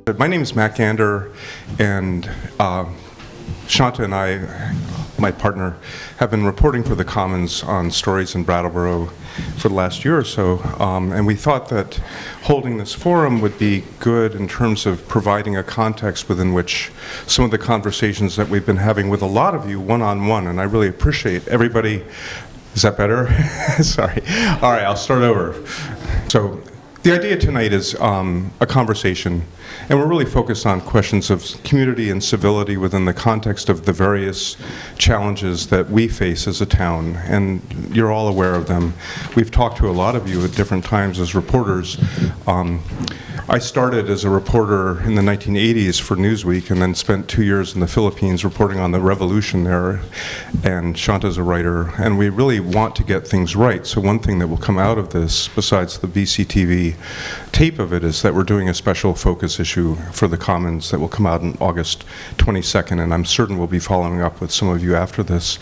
My name is Matt Gander, and Shanta and I, my partner, have been reporting for the Commons on stories in Brattleboro for the last year or so, and we thought that holding this forum would be good in terms of providing a context within which some of the conversations that we've been having with a lot of you one-on-one, and I really appreciate everybody. Is that better? Sorry. All right, I'll start over. So the idea tonight is a conversation, and we're really focused on questions of community and civility within the context of the various challenges that we face as a town, and you're all aware of them. We've talked to a lot of you at different times as reporters. I started as a reporter in the 1980s for Newsweek and then spent 2 years in the Philippines reporting on the revolution there, and Shanta's a writer, and we really want to get things right. So one thing that will come out of this, besides the BCTV tape of it, is that we're doing a special focus issue for the Commons that will come out on August 22nd, and I'm certain we'll be following up with some of you after this.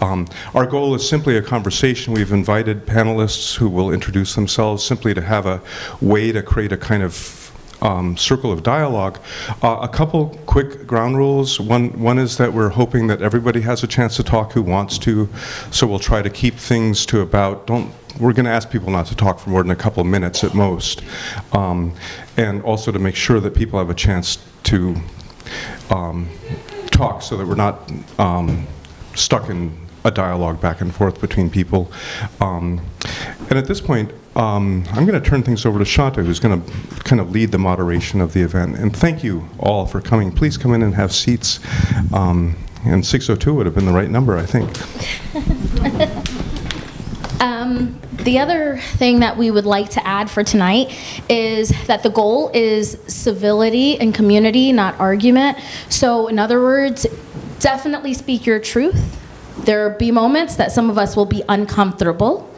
Our goal is simply a conversation. We've invited panelists who will introduce themselves, simply to have a way to create a kind of circle of dialogue. A couple quick ground rules. One is that we're hoping that everybody has a chance to talk who wants to, so we'll try to keep things to about, we're going to ask people not to talk for more than a couple minutes at most, and also to make sure that people have a chance to talk so that we're not stuck in a dialogue back and forth between people. And at this point, I'm going to turn things over to Shanta, who's going to kind of lead the moderation of the event. And thank you all for coming. Please come in and have seats. And 602 would have been the right number, I think. The other thing that we would like to add for tonight is that the goal is civility and community, not argument. So in other words, definitely speak your truth. There will be moments that some of us will be uncomfortable.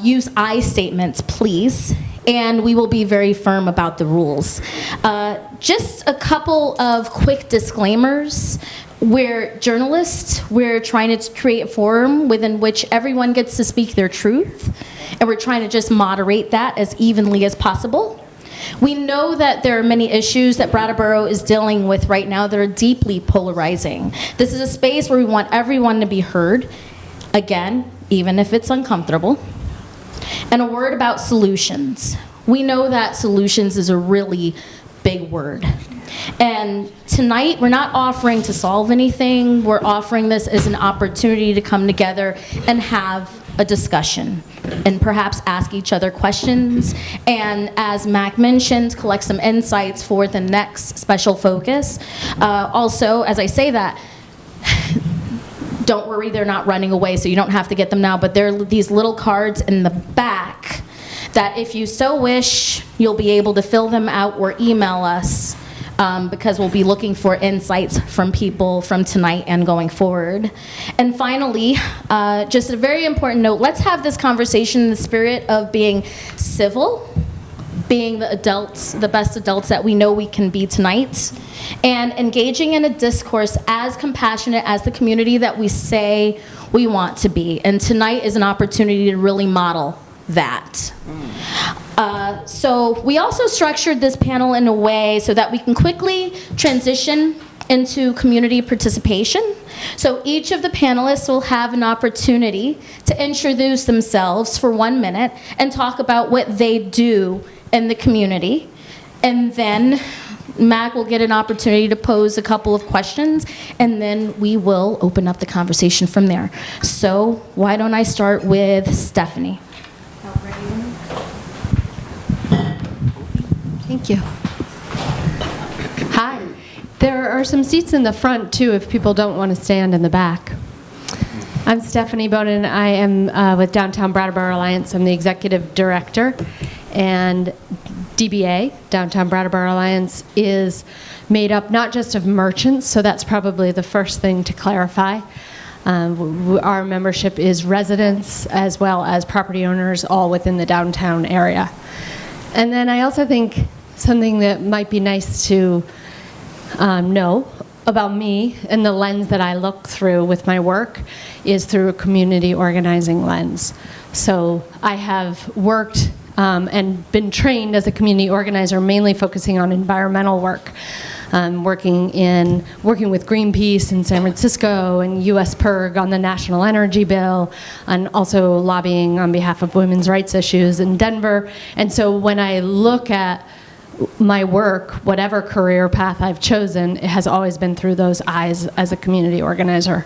Use I statements, please, and we will be very firm about the rules. Just a couple of quick disclaimers. We're journalists. We're trying to create a forum within which everyone gets to speak their truth, and we're trying to just moderate that as evenly as possible. We know that there are many issues that Brattleboro is dealing with right now that are deeply polarizing. This is a space where we want everyone to be heard, again, even if it's uncomfortable. And a word about solutions. We know that solutions is a really big word. And tonight, we're not offering to solve anything. We're offering this as an opportunity to come together and have a discussion and perhaps ask each other questions. And as Mac mentioned, collect some insights for the next special focus. Also, as I say that, don't worry, they're not running away, so you don't have to get them now, but there are these little cards in the back that if you so wish, you'll be able to fill them out or email us, because we'll be looking for insights from people from tonight and going forward. And finally, just a very important note, let's have this conversation in the spirit of being civil, being the adults, the best adults that we know we can be tonight, and engaging in a discourse as compassionate as the community that we say we want to be. And tonight is an opportunity to really model that. So we also structured this panel in a way so that we can quickly transition into community participation. So each of the panelists will have an opportunity to introduce themselves for 1 minute and talk about what they do in the community. And then Mac will get an opportunity to pose a couple of questions, and then we will open up the conversation from there. So why don't I start with Stephanie? Thank you. Hi. There are some seats in the front, too, if people don't want to stand in the back. I'm Stephanie Bonin. I am with Downtown Brattleboro Alliance. I'm the executive director. And DBA, Downtown Brattleboro Alliance, is made up not just of merchants, so that's probably the first thing to clarify. Our membership is residents as well as property owners, all within the downtown area. And then I also think something that might be nice to know about me and the lens that I look through with my work is through a community organizing lens. So I have worked and been trained as a community organizer, mainly focusing on environmental work. Working with Greenpeace in San Francisco and U.S. PIRG on the National Energy Bill, and also lobbying on behalf of women's rights issues in Denver. And so when I look at my work, whatever career path I've chosen, it has always been through those eyes as a community organizer.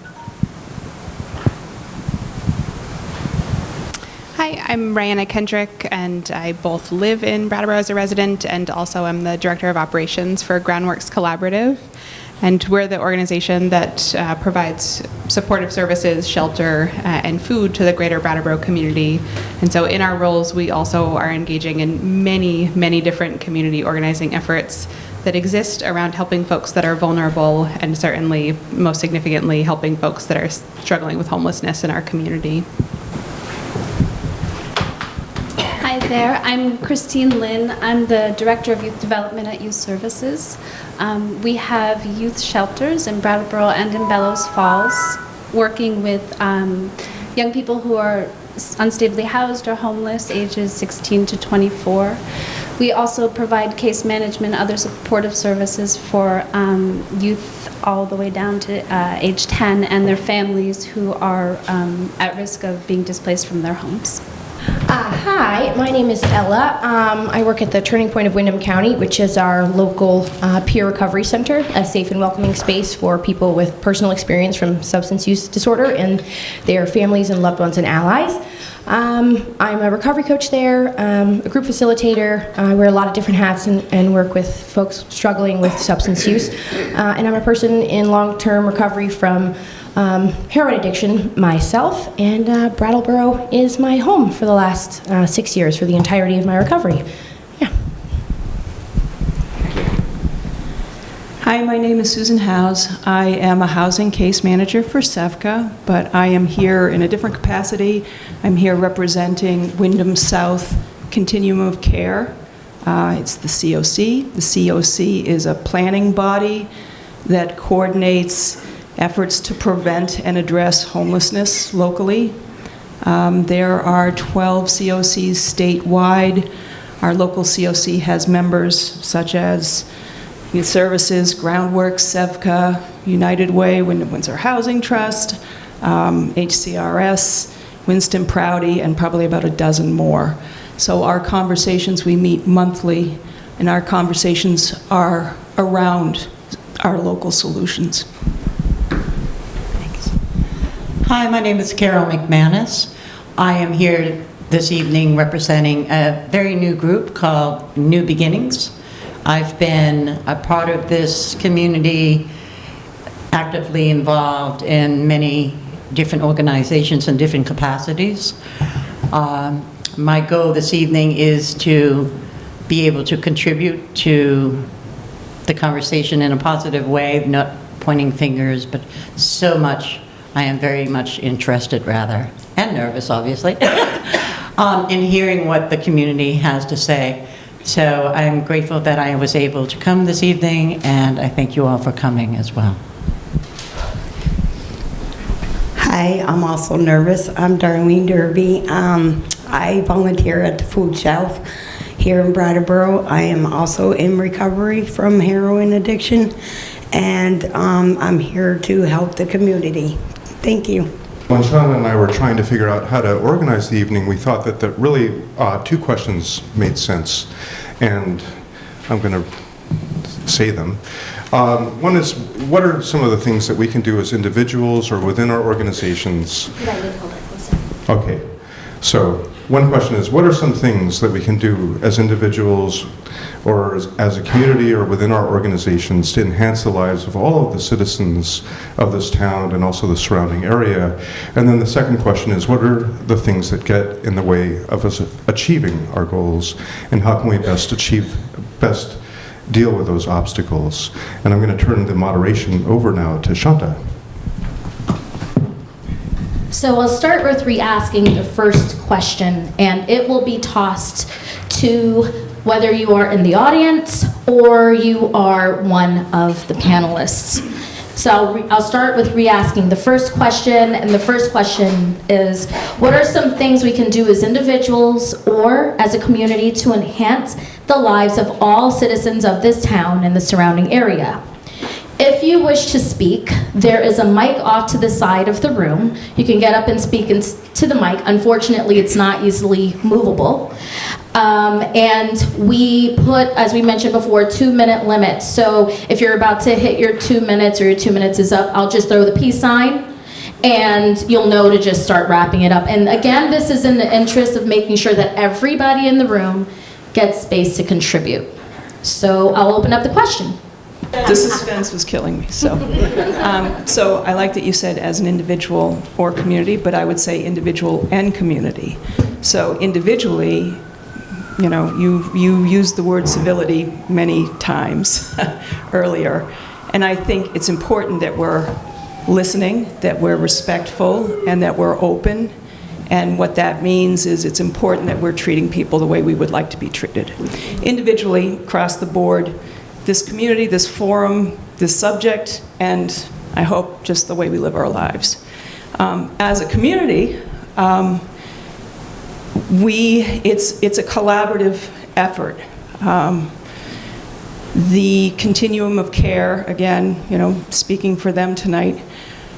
Hi, I'm Rihanna Kendrick, and I both live in Brattleboro as a resident and also am the Director of Operations for Groundworks Collaborative. And we're the organization that provides supportive services, shelter, and food to the greater Brattleboro community. And so in our roles, we also are engaging in many, many different community organizing efforts that exist around helping folks that are vulnerable, and certainly, most significantly, helping folks that are struggling with homelessness in our community. Hi there, I'm Christine Lynn. I'm the Director of Youth Development at Youth Services. We have youth shelters in Brattleboro and in Bellows Falls, working with young people who are unstably housed or homeless, ages 16 to 24. We also provide case management, other supportive services for youth all the way down to age 10 and their families who are at risk of being displaced from their homes. Hi, my name is Ella. I work at the Turning Point of Windham County, which is our local peer recovery center, a safe and welcoming space for people with personal experience from substance use disorder and their families and loved ones and allies. I'm a recovery coach there, a group facilitator. I wear a lot of different hats and work with folks struggling with substance use. And I'm a person in long-term recovery from heroin addiction myself, and Brattleboro is my home for the last 6 years, for the entirety of my recovery. Yeah. Hi, my name is Susan Howes. I am a housing case manager for SEVCA, but I am here in a different capacity. I'm here representing Windham South Continuum of Care. It's the COC. The COC is a planning body that coordinates efforts to prevent and address homelessness locally. There are 12 COCs statewide. Our local COC has members such as Youth Services, Groundworks, SEVCA, United Way, Windham Windsor Housing Trust, HCRS, Winston Prouty, and probably about a dozen more. So our conversations, we meet monthly, and our conversations are around our local solutions. Hi, my name is Carol McManus. I am here this evening representing a very new group called New Beginnings. I've been a part of this community, actively involved in many different organizations and different capacities. My goal this evening is to be able to contribute to the conversation in a positive way, not pointing fingers, but so much. I am very much interested, rather, and nervous, obviously, in hearing what the community has to say. So I'm grateful that I was able to come this evening, and I thank you all for coming as well. Hi, I'm also nervous. I'm Darlene Derby. I volunteer at the food shelf here in Brattleboro. I am also in recovery from heroin addiction, and I'm here to help the community. Thank you. When Shanta and I were trying to figure out how to organize the evening, we thought that really two questions made sense, and I'm going to say them. One is, what are some of the things that we can do as individuals or within our organizations? Okay, so one question is, what are some things that we can do as individuals or as a community or within our organizations to enhance the lives of all of the citizens of this town and also the surrounding area? And then the second question is, what are the things that get in the way of us achieving our goals, and how can we best deal with those obstacles? And I'm going to turn the moderation over now to Shanta. So I'll start with re-asking the first question, and it will be tossed to whether you are in the audience or you are one of the panelists. So I'll start with re-asking the first question, and the first question is, what are some things we can do as individuals or as a community to enhance the lives of all citizens of this town and the surrounding area? If you wish to speak, there is a mic off to the side of the room. You can get up and speak to the mic. Unfortunately, it's not easily movable. And we put, as we mentioned before, 2-minute limits. So if you're about to hit your 2 minutes or your 2 minutes is up, I'll just throw the peace sign and you'll know to just start wrapping it up. And again, this is in the interest of making sure that everybody in the room gets space to contribute. So I'll open up the question. The suspense was killing me. So I like that you said as an individual or community, but I would say individual and community. So individually, you know, you used the word civility many times earlier, and I think it's important that we're listening, that we're respectful, and that we're open. And what that means is it's important that we're treating people the way we would like to be treated. Individually, across the board, this community, this forum, this subject, and I hope just the way we live our lives. As a community, it's a collaborative effort. The Continuum of Care, again, you know, speaking for them tonight,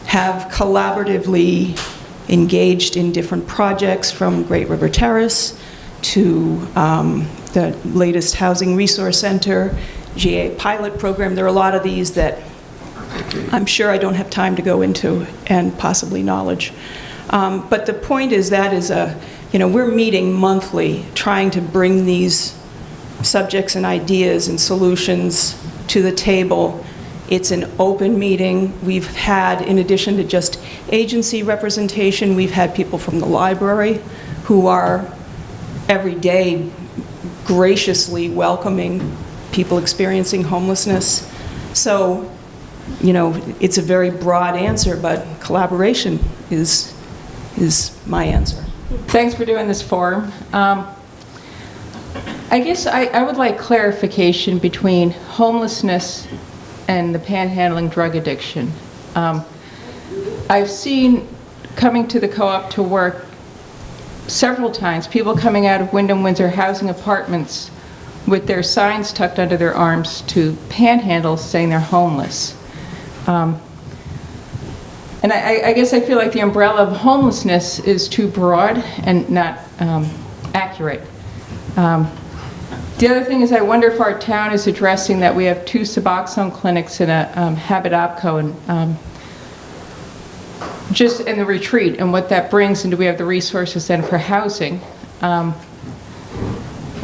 have collaboratively engaged in different projects, from Great River Terrace to the latest Housing Resource Center, GA pilot program. There are a lot of these that I'm sure I don't have time to go into, and possibly knowledge. But the point is that is we're meeting monthly trying to bring these subjects and ideas and solutions to the table. It's an open meeting. We've had, in addition to just agency representation, we've had people from the library who are every day graciously welcoming people experiencing homelessness. So, you know, it's a very broad answer, but collaboration is my answer. Thanks for doing this forum. I guess I would like clarification between homelessness and the panhandling drug addiction. I've seen, coming to the co-op to work several times, people coming out of Wyndham Windsor housing apartments with their signs tucked under their arms to panhandle, saying they're homeless. And I guess I feel like the umbrella of homelessness is too broad and not accurate. The other thing is, I wonder if our town is addressing that we have 2 Suboxone clinics and a Habit Opco, and just in the retreat, and what that brings, and do we have the resources then for housing?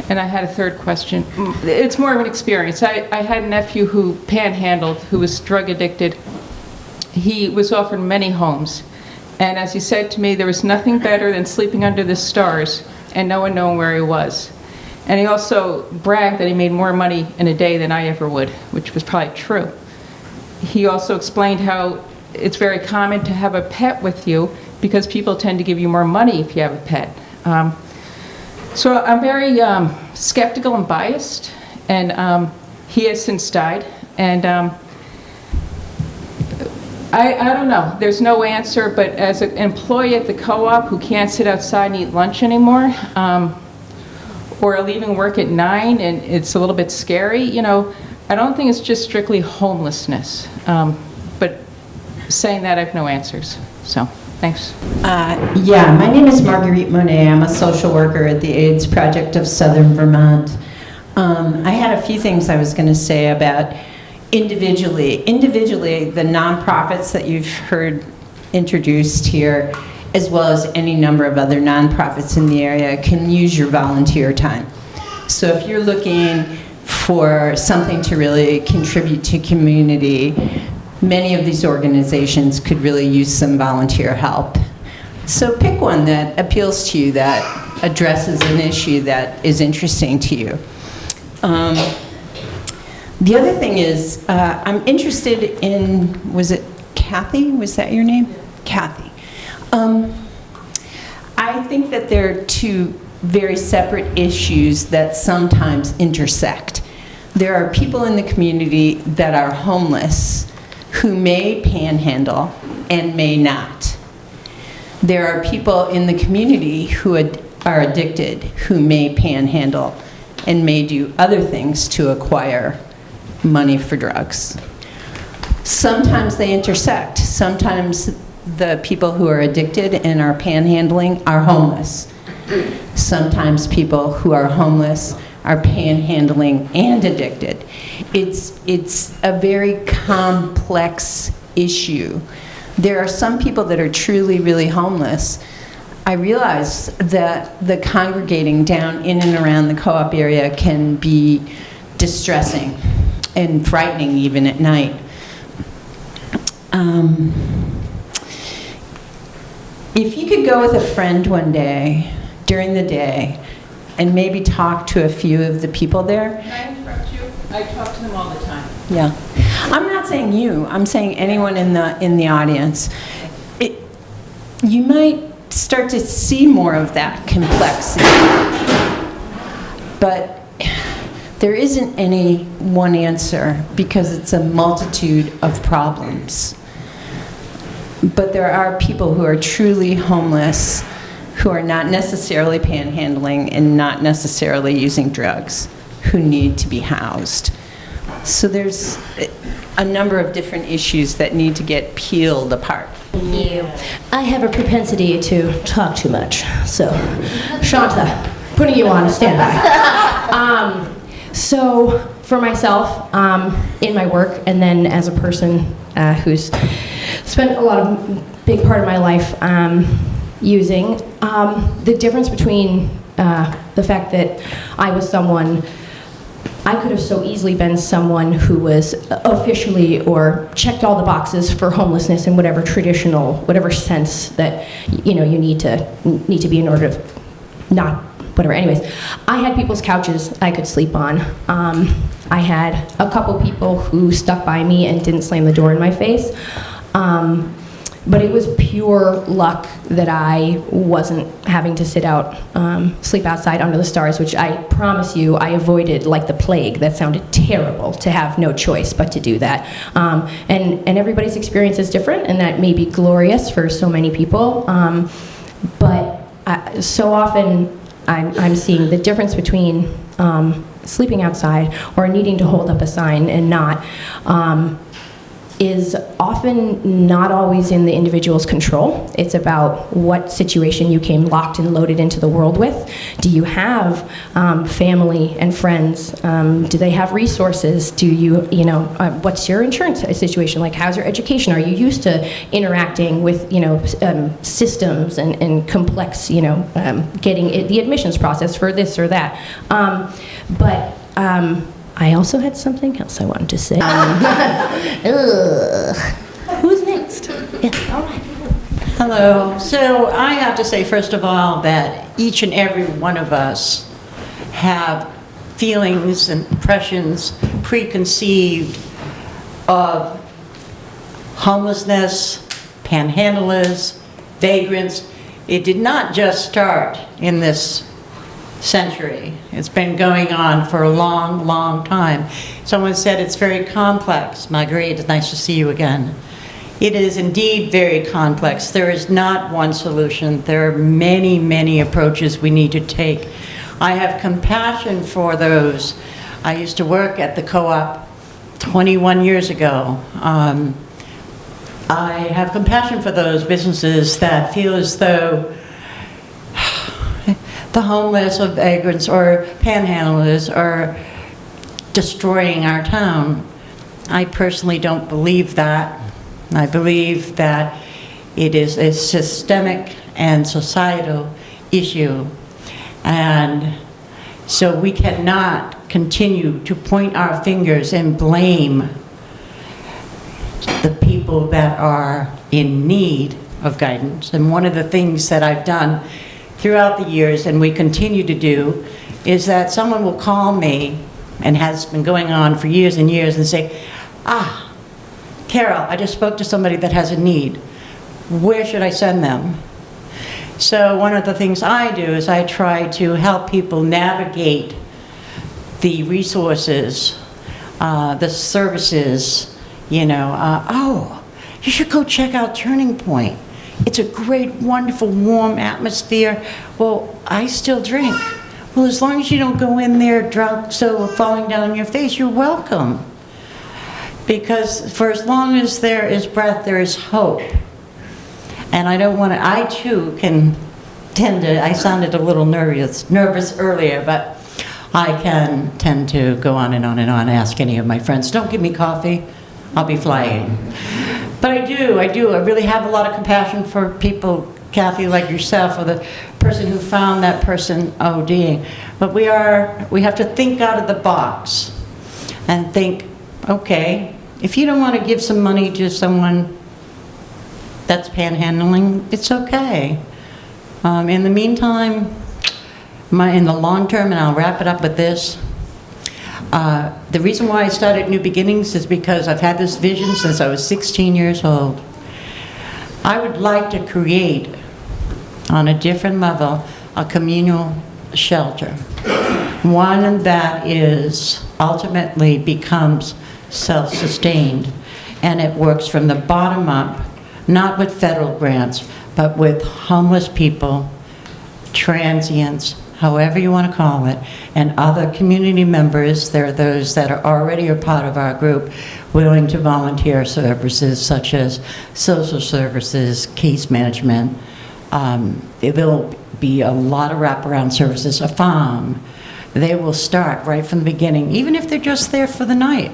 And I had a third question. It's more of an experience. I had a nephew who panhandled, who was drug addicted. He was offered many homes. And as he said to me, there was nothing better than sleeping under the stars and no one knowing where he was. And he also bragged that he made more money in a day than I ever would, which was probably true. He also explained how it's very common to have a pet with you because people tend to give you more money if you have a pet. So I'm very skeptical and biased, and he has since died. And I don't know, there's no answer, but as an employee at the co-op who can't sit outside and eat lunch anymore, or leaving work at 9 and it's a little bit scary, you know, I don't think it's just strictly homelessness. But saying that, I have no answers. So, thanks. Yeah, my name is Marguerite Monet. I'm a social worker at the AIDS Project of Southern Vermont. I had a few things I was going to say about individually, the nonprofits that you've heard introduced here, as well as any number of other nonprofits in the area, can use your volunteer time. So if you're looking for something to really contribute to community, many of these organizations could really use some volunteer help. So pick one that appeals to you, that addresses an issue that is interesting to you. The other thing is, I'm interested in, was it Kathy? Was that your name? Kathy. I think that there are 2 very separate issues that sometimes intersect. There are people in the community that are homeless who may panhandle and may not. There are people in the community who are addicted who may panhandle and may do other things to acquire money for drugs. Sometimes they intersect. Sometimes the people who are addicted and are panhandling are homeless. Sometimes people who are homeless are panhandling and addicted. It's a very complex issue. There are some people that are truly, really homeless. I realize that the congregating down in and around the co-op area can be distressing and frightening even at night. If you could go with a friend one day, during the day, and maybe talk to a few of the people there. Can I interrupt you? I talk to them all the time. Yeah. I'm not saying you, I'm saying anyone in the audience. You might start to see more of that complexity. But there isn't any one answer because it's a multitude of problems. But there are people who are truly homeless, who are not necessarily panhandling and not necessarily using drugs, who need to be housed. So there's a number of different issues that need to get peeled apart. I have a propensity to talk too much, so Shanta, putting you on standby. So for myself, in my work, and then as a person who's spent a lot of big part of my life using, the difference between the fact that I was someone, I could have so easily been someone who was officially or checked all the boxes for homelessness in whatever traditional, whatever sense that you need to be in order to not whatever. Anyways, I had people's couches I could sleep on. I had a couple people who stuck by me and didn't slam the door in my face. But it was pure luck that I wasn't having to sit out, sleep outside under the stars, which I promise you I avoided like the plague. That sounded terrible, to have no choice but to do that. And everybody's experience is different, and that may be glorious for so many people. But so often I'm seeing the difference between sleeping outside or needing to hold up a sign and not, is often not always in the individual's control. It's about what situation you came locked and loaded into the world with. Do you have family and friends? Do they have resources? Do you, what's your insurance situation? Like, how's your education? Are you used to interacting with, systems and complex, getting the admissions process for this or that? I also had something else I wanted to say. Who's next? Yeah, all right. Hello. So I have to say, first of all, that each and every one of us have feelings and impressions preconceived of homelessness, panhandlers, vagrants. It did not just start in this century. It's been going on for a long, long time. Someone said it's very complex. Marguerite, it's nice to see you again. It is indeed very complex. There is not one solution. There are many, many approaches we need to take. I have compassion for those. I used to work at the co-op 21 years ago. I have compassion for those businesses that feel as though the homeless or vagrants or panhandlers are destroying our town. I personally don't believe that. I believe that it is a systemic and societal issue. And so we cannot continue to point our fingers and blame the people that are in need of guidance. And one of the things that I've done throughout the years, and we continue to do, is that someone will call me, and has been going on for years and years, and say, Carol, I just spoke to somebody that has a need. Where should I send them? So one of the things I do is I try to help people navigate the resources, the services, Oh, you should go check out Turning Point. It's a great, wonderful, warm atmosphere. Well, I still drink. Well, as long as you don't go in there drunk, so falling down your face, you're welcome. Because for as long as there is breath, there is hope. And I too can tend to, I sounded a little nervous earlier, but I can tend to go on and on and on, ask any of my friends, don't give me coffee, I'll be flying. But I do. I really have a lot of compassion for people, Kathy, like yourself, or the person who found that person ODing. But we have to think out of the box and think, okay, if you don't want to give some money to someone that's panhandling, it's okay. In the meantime, in the long term, and I'll wrap it up with this, the reason why I started New Beginnings is because I've had this vision since I was 16 years old. I would like to create, on a different level, a communal shelter. One that ultimately becomes self-sustained, and it works from the bottom up, not with federal grants, but with homeless people, transients, however you want to call it, and other community members. There are those that are already a part of our group willing to volunteer services such as social services, case management. There'll be a lot of wraparound services, a farm. They will start right from the beginning, even if they're just there for the night.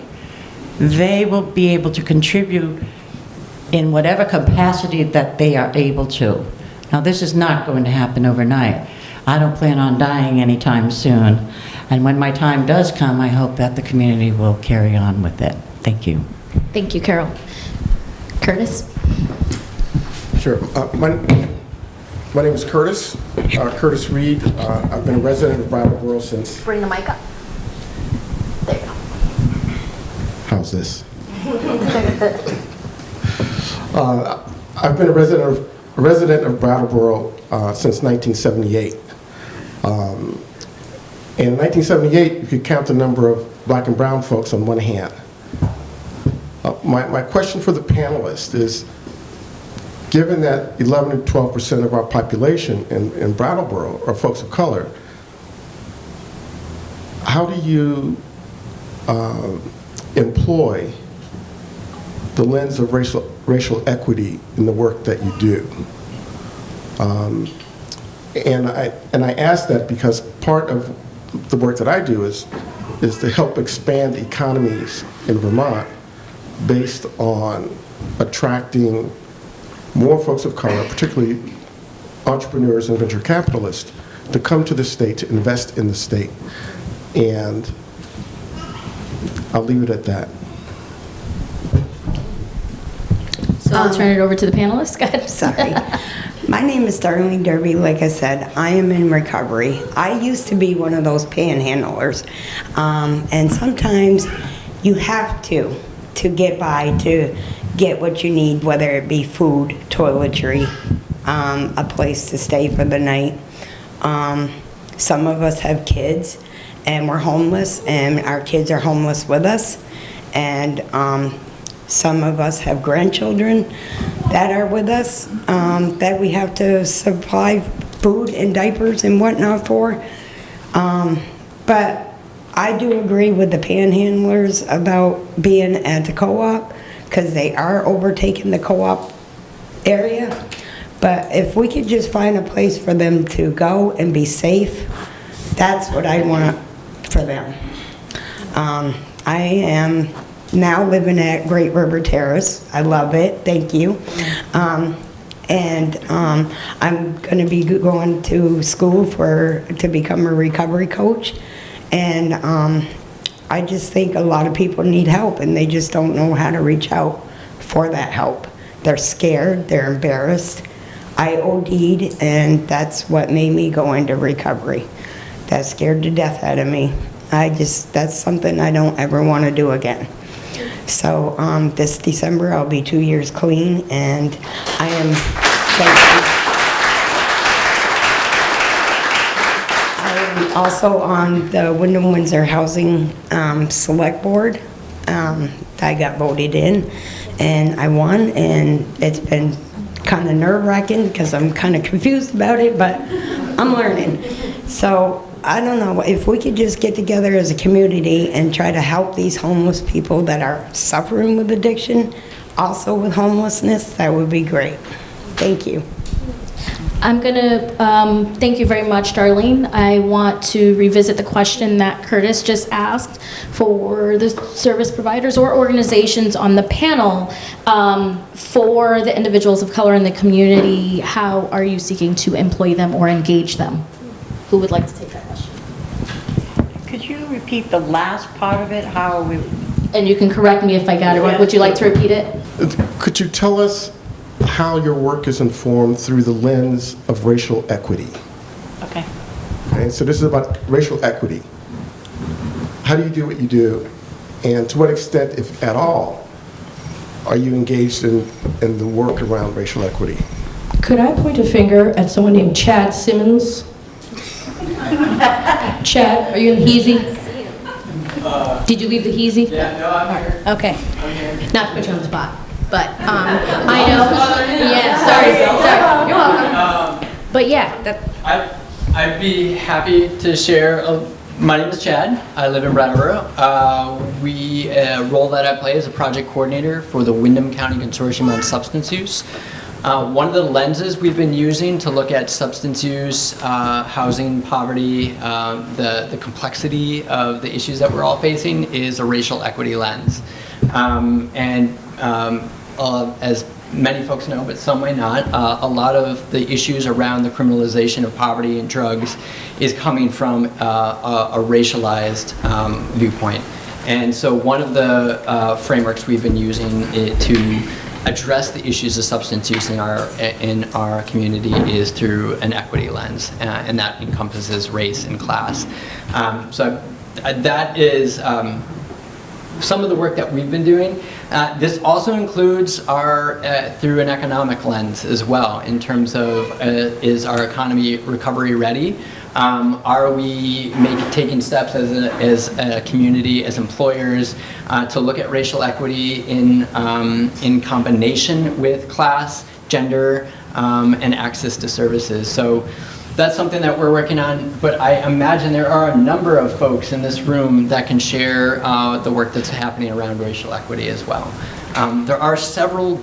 They will be able to contribute in whatever capacity that they are able to. Now, this is not going to happen overnight. I don't plan on dying anytime soon. And when my time does come, I hope that the community will carry on with it. Thank you. Thank you, Carol. Curtis? Sure. My name is Curtis. Curtis Reed. I've been a resident of Brattleboro since... Bring the mic up. There you go. How's this? I've been a resident of Brattleboro since 1978. In 1978, you could count the number of black and brown folks on one hand. My question for the panelists is, given that 11 to 12% of our population in Brattleboro are folks of color, how do you employ the lens of racial equity in the work that you do? And I ask that because part of the work that I do is to help expand economies in Vermont based on attracting more folks of color, particularly entrepreneurs and venture capitalists, to come to the state, to invest in the state. And I'll leave it at that. So I'll turn it over to the panelists. Go ahead. Sorry. My name is Darlene Derby. Like I said, I am in recovery. I used to be one of those panhandlers. And sometimes you have to get by, to get what you need, whether it be food, toiletry, a place to stay for the night. Some of us have kids and we're homeless, and our kids are homeless with us. And some of us have grandchildren that are with us that we have to supply food and diapers and whatnot for. But I do agree with the panhandlers about being at the co-op, because they are overtaking the co-op area. But if we could just find a place for them to go and be safe, that's what I want for them. I am now living at Great River Terrace. I love it. Thank you. And I'm going to be going to school to become a recovery coach. And I just think a lot of people need help, and they just don't know how to reach out for that help. They're scared. They're embarrassed. I OD'd, and that's what made me go into recovery. That scared the death out of me. That's something I don't ever want to do again. So this December I'll be 2 years clean, and I am also on the Wyndham Windsor Housing Select Board, I got voted in, and I won, and it's been kind of nerve-wracking because I'm kind of confused about it, but I'm learning. So I don't know, if we could just get together as a community and try to help these homeless people that are suffering with addiction, also with homelessness, that would be great. Thank you. I'm going to thank you very much, Darlene. I want to revisit the question that Curtis just asked for the service providers or organizations on the panel. For the individuals of color in the community, how are you seeking to employ them or engage them? Who would like to take that question? Could you repeat the last part of it? How are we? And you can correct me if I got it wrong. Would you like to repeat it? Could you tell us how your work is informed through the lens of racial equity? Okay. Okay, so this is about racial equity. How do you do what you do? And to what extent, if at all, are you engaged in the work around racial equity? Could I point a finger at someone named Chad Simmons? Chad, are you in the Heezy? Did you leave the Heezy? Yeah, no, I'm here. Okay. I'm here. Not to put you on the spot, but I know. Yeah, sorry. You're welcome. But yeah, I'd be happy to share. My name is Chad. I live in Brattleboro. Role that I play is a project coordinator for the Windham County Consortium on Substance Use. One of the lenses we've been using to look at substance use, housing, poverty, the complexity of the issues that we're all facing is a racial equity lens. As many folks know, but some might not, a lot of the issues around the criminalization of poverty and drugs is coming from a racialized viewpoint. And so one of the frameworks we've been using to address the issues of substance use in our community is through an equity lens, and that encompasses race and class. So that is some of the work that we've been doing. This also includes through an economic lens as well, in terms of is our economy recovery ready? Are we taking steps as a community, as employers, to look at racial equity in combination with class, gender, and access to services? So that's something that we're working on, but I imagine there are a number of folks in this room that can share the work that's happening around racial equity as well. There are several,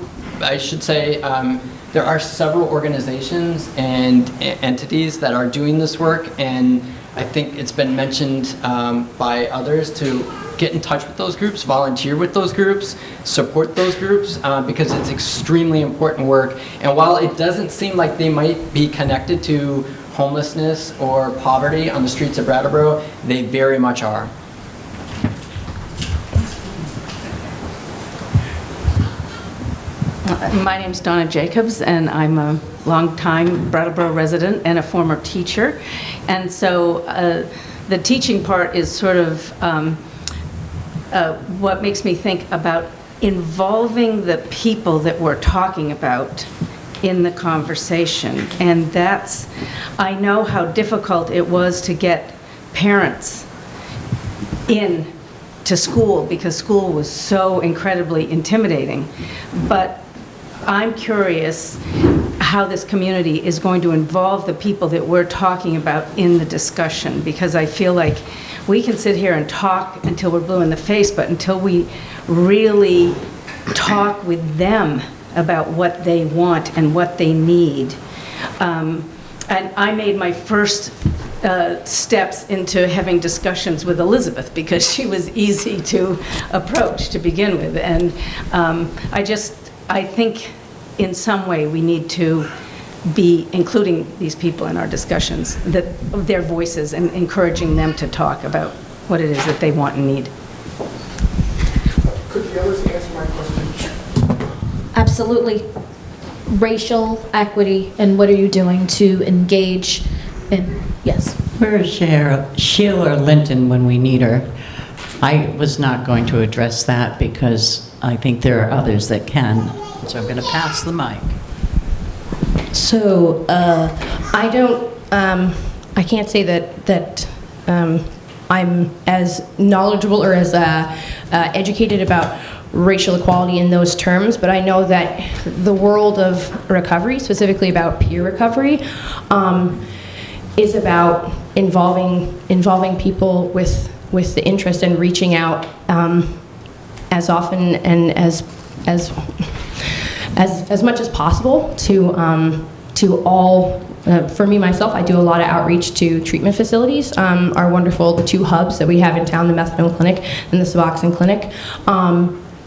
there are several organizations and entities that are doing this work, and I think it's been mentioned by others to get in touch with those groups, volunteer with those groups, support those groups, because it's extremely important work. And while it doesn't seem like they might be connected to homelessness or poverty on the streets of Brattleboro, they very much are. My name's Donna Jacobs, and I'm a longtime Brattleboro resident and a former teacher. And so the teaching part is sort of what makes me think about involving the people that we're talking about in the conversation. And I know how difficult it was to get parents in to school because school was so incredibly intimidating. But I'm curious how this community is going to involve the people that we're talking about in the discussion, because I feel like we can sit here and talk until we're blue in the face, but until we really talk with them about what they want and what they need. And I made my first steps into having discussions with Elizabeth because she was easy to approach to begin with. And I think in some way we need to be including these people in our discussions, that their voices, and encouraging them to talk about what it is that they want and need. Could the others answer my question? Absolutely. Racial equity, and what are you doing to engage in, yes? Where is Sheila Linton when we need her? I was not going to address that because I think there are others that can. So I'm going to pass the mic. So I can't say that I'm as knowledgeable or as educated about racial equality in those terms, but I know that the world of recovery, specifically about peer recovery, is about involving people with the interest and reaching out as often and as much as possible to all. For me, myself, I do a lot of outreach to treatment facilities, the 2 hubs that we have in town, the methadone clinic and the Suboxone clinic.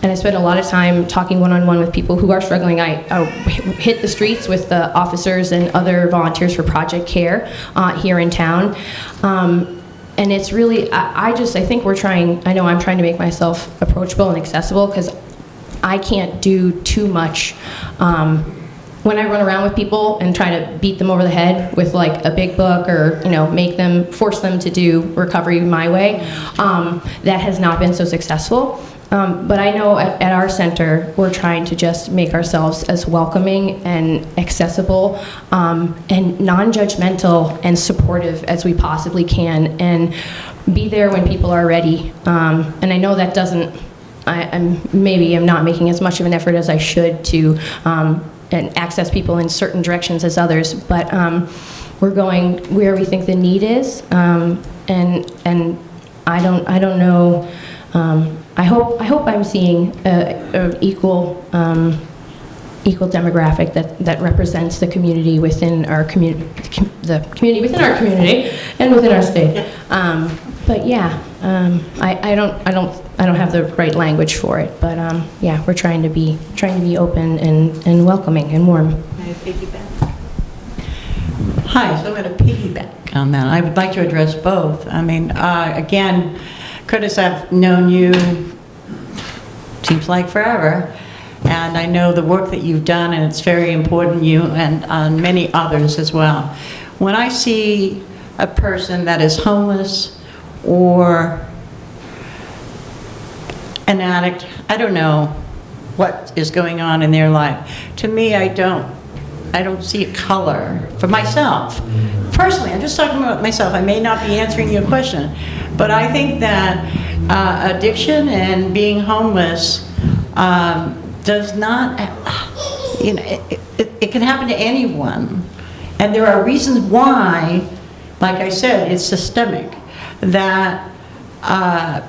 And I spend a lot of time talking one-on-one with people who are struggling. I hit the streets with the officers and other volunteers for Project Care here in town. And it's really, I think I know I'm trying to make myself approachable and accessible, because I can't do too much when I run around with people and try to beat them over the head with like a big book, or force them to do recovery my way. That has not been so successful. But I know at our center, we're trying to just make ourselves as welcoming and accessible and non-judgmental and supportive as we possibly can, and be there when people are ready. And I know that doesn't, I'm not making as much of an effort as I should to and access people in certain directions as others, but we're going where we think the need is, and I don't know. I hope I'm seeing an equal demographic that represents the community within our community, the community within our community and within our state. But yeah, I don't have the right language for it. But yeah, we're trying to be open and welcoming and warm. Hi, so I'm going to piggyback on that. I would like to address both. I mean, again, Curtis, I've known you, seems like forever, and I know the work that you've done, and it's very important, you and many others as well. When I see a person that is homeless or an addict, I don't know what is going on in their life. To me, I don't see a color for myself. Personally, I'm just talking about myself. I may not be answering your question, but I think that addiction and being homeless does not, it can happen to anyone. And there are reasons why, like I said, it's systemic, that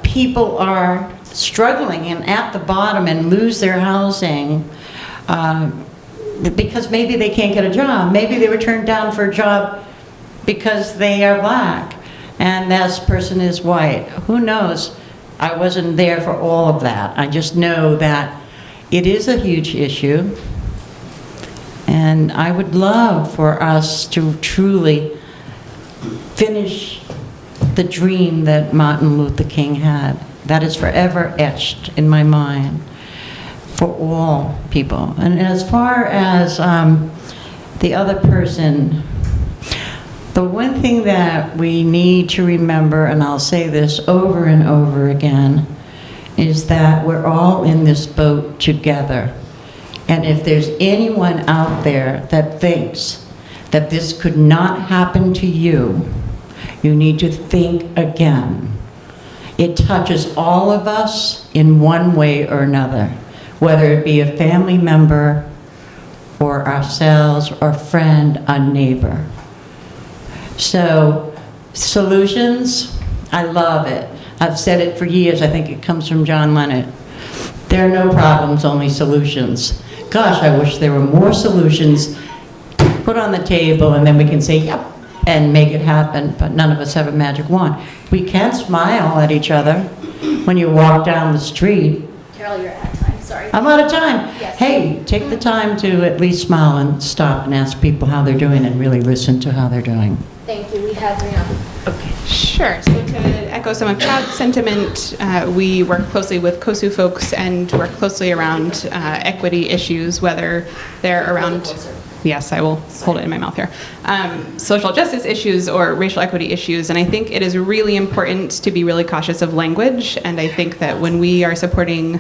people are struggling and at the bottom and lose their housing because maybe they can't get a job. Maybe they were turned down for a job because they are black and this person is white. Who knows? I wasn't there for all of that. I just know that it is a huge issue, and I would love for us to truly finish the dream that Martin Luther King had. That is forever etched in my mind for all people. And as far as the other person, the one thing that we need to remember, and I'll say this over and over again, is that we're all in this boat together. And if there's anyone out there that thinks that this could not happen to you, you need to think again. It touches all of us in one way or another, whether it be a family member or ourselves or a friend, a neighbor. So, solutions, I love it. I've said it for years. I think it comes from John Lennon. There are no problems, only solutions. Gosh, I wish there were more solutions put on the table, and then we can say, yep, and make it happen, but none of us have a magic wand. We can smile at each other when you walk down the street. Carol, you're out of time, sorry. I'm out of time. Yes. Hey, take the time to at least smile and stop and ask people how they're doing and really listen to how they're doing. Thank you, we have Rihanna. Okay, sure. So to echo some of Chad's sentiment, we work closely with COSU folks and work closely around equity issues, whether they're around, yes, I will hold it in my mouth here, social justice issues or racial equity issues. And I think it is really important to be really cautious of language. And I think that when we are supporting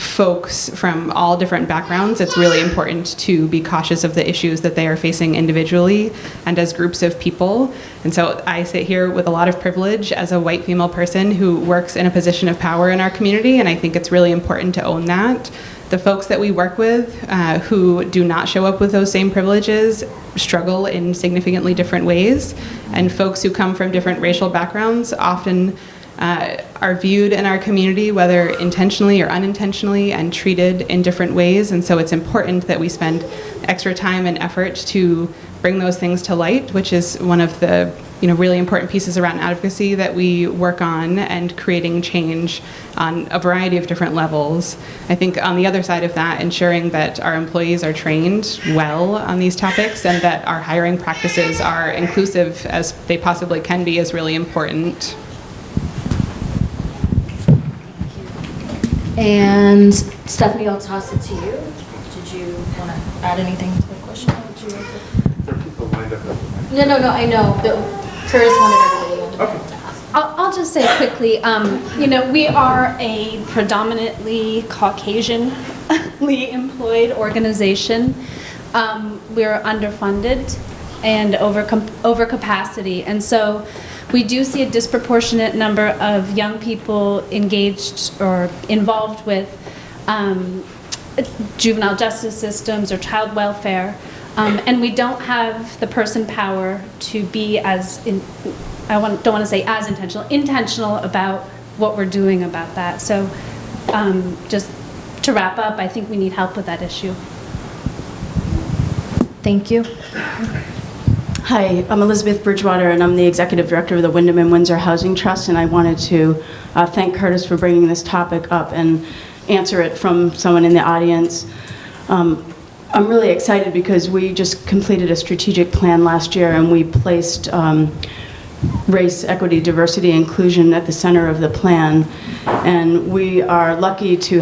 folks from all different backgrounds, it's really important to be cautious of the issues that they are facing individually and as groups of people. And so I sit here with a lot of privilege as a white female person who works in a position of power in our community, and I think it's really important to own that. The folks that we work with who do not show up with those same privileges struggle in significantly different ways, and folks who come from different racial backgrounds often are viewed in our community, whether intentionally or unintentionally, and treated in different ways. And so it's important that we spend extra time and effort to bring those things to light, which is one of the really important pieces around advocacy that we work on, and creating change on a variety of different levels. I think on the other side of that, ensuring that our employees are trained well on these topics and that our hiring practices are inclusive as they possibly can be is really important. And Stephanie, I'll toss it to you. Did you want to add anything to the question? There are people lined up. No, I know. Curtis wanted everybody to ask. I'll just say quickly, we are a predominantly Caucasianly employed organization. We're underfunded and over capacity, and so we do see a disproportionate number of young people engaged or involved with juvenile justice systems or child welfare. And we don't have the person power to be don't want to say as intentional about what we're doing about that. So just to wrap up, I think we need help with that issue. Thank you. Hi, I'm Elizabeth Bridgewater, and I'm the Executive Director of the Wyndham and Windsor Housing Trust, and I wanted to thank Curtis for bringing this topic up and answer it from someone in the audience. I'm really excited because we just completed a strategic plan last year, and we placed race, equity, diversity, inclusion at the center of the plan. And we are lucky to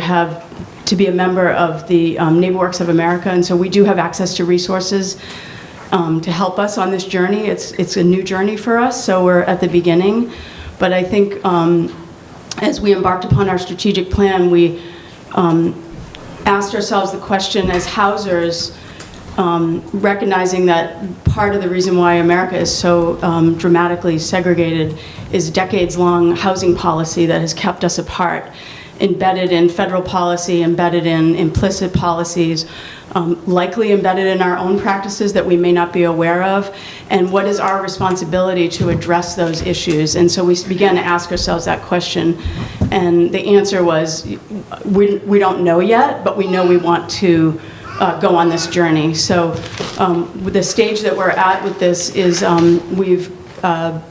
be a member of the NeighborWorks of America, and so we do have access to resources to help us on this journey. It's a new journey for us, so we're at the beginning. But I think as we embarked upon our strategic plan, we asked ourselves the question as housers, recognizing that part of the reason why America is so dramatically segregated is decades-long housing policy that has kept us apart, embedded in federal policy, embedded in implicit policies, likely embedded in our own practices that we may not be aware of, and what is our responsibility to address those issues? And so we began to ask ourselves that question, and the answer was, we don't know yet, but we know we want to go on this journey. So the stage that we're at with this is we've got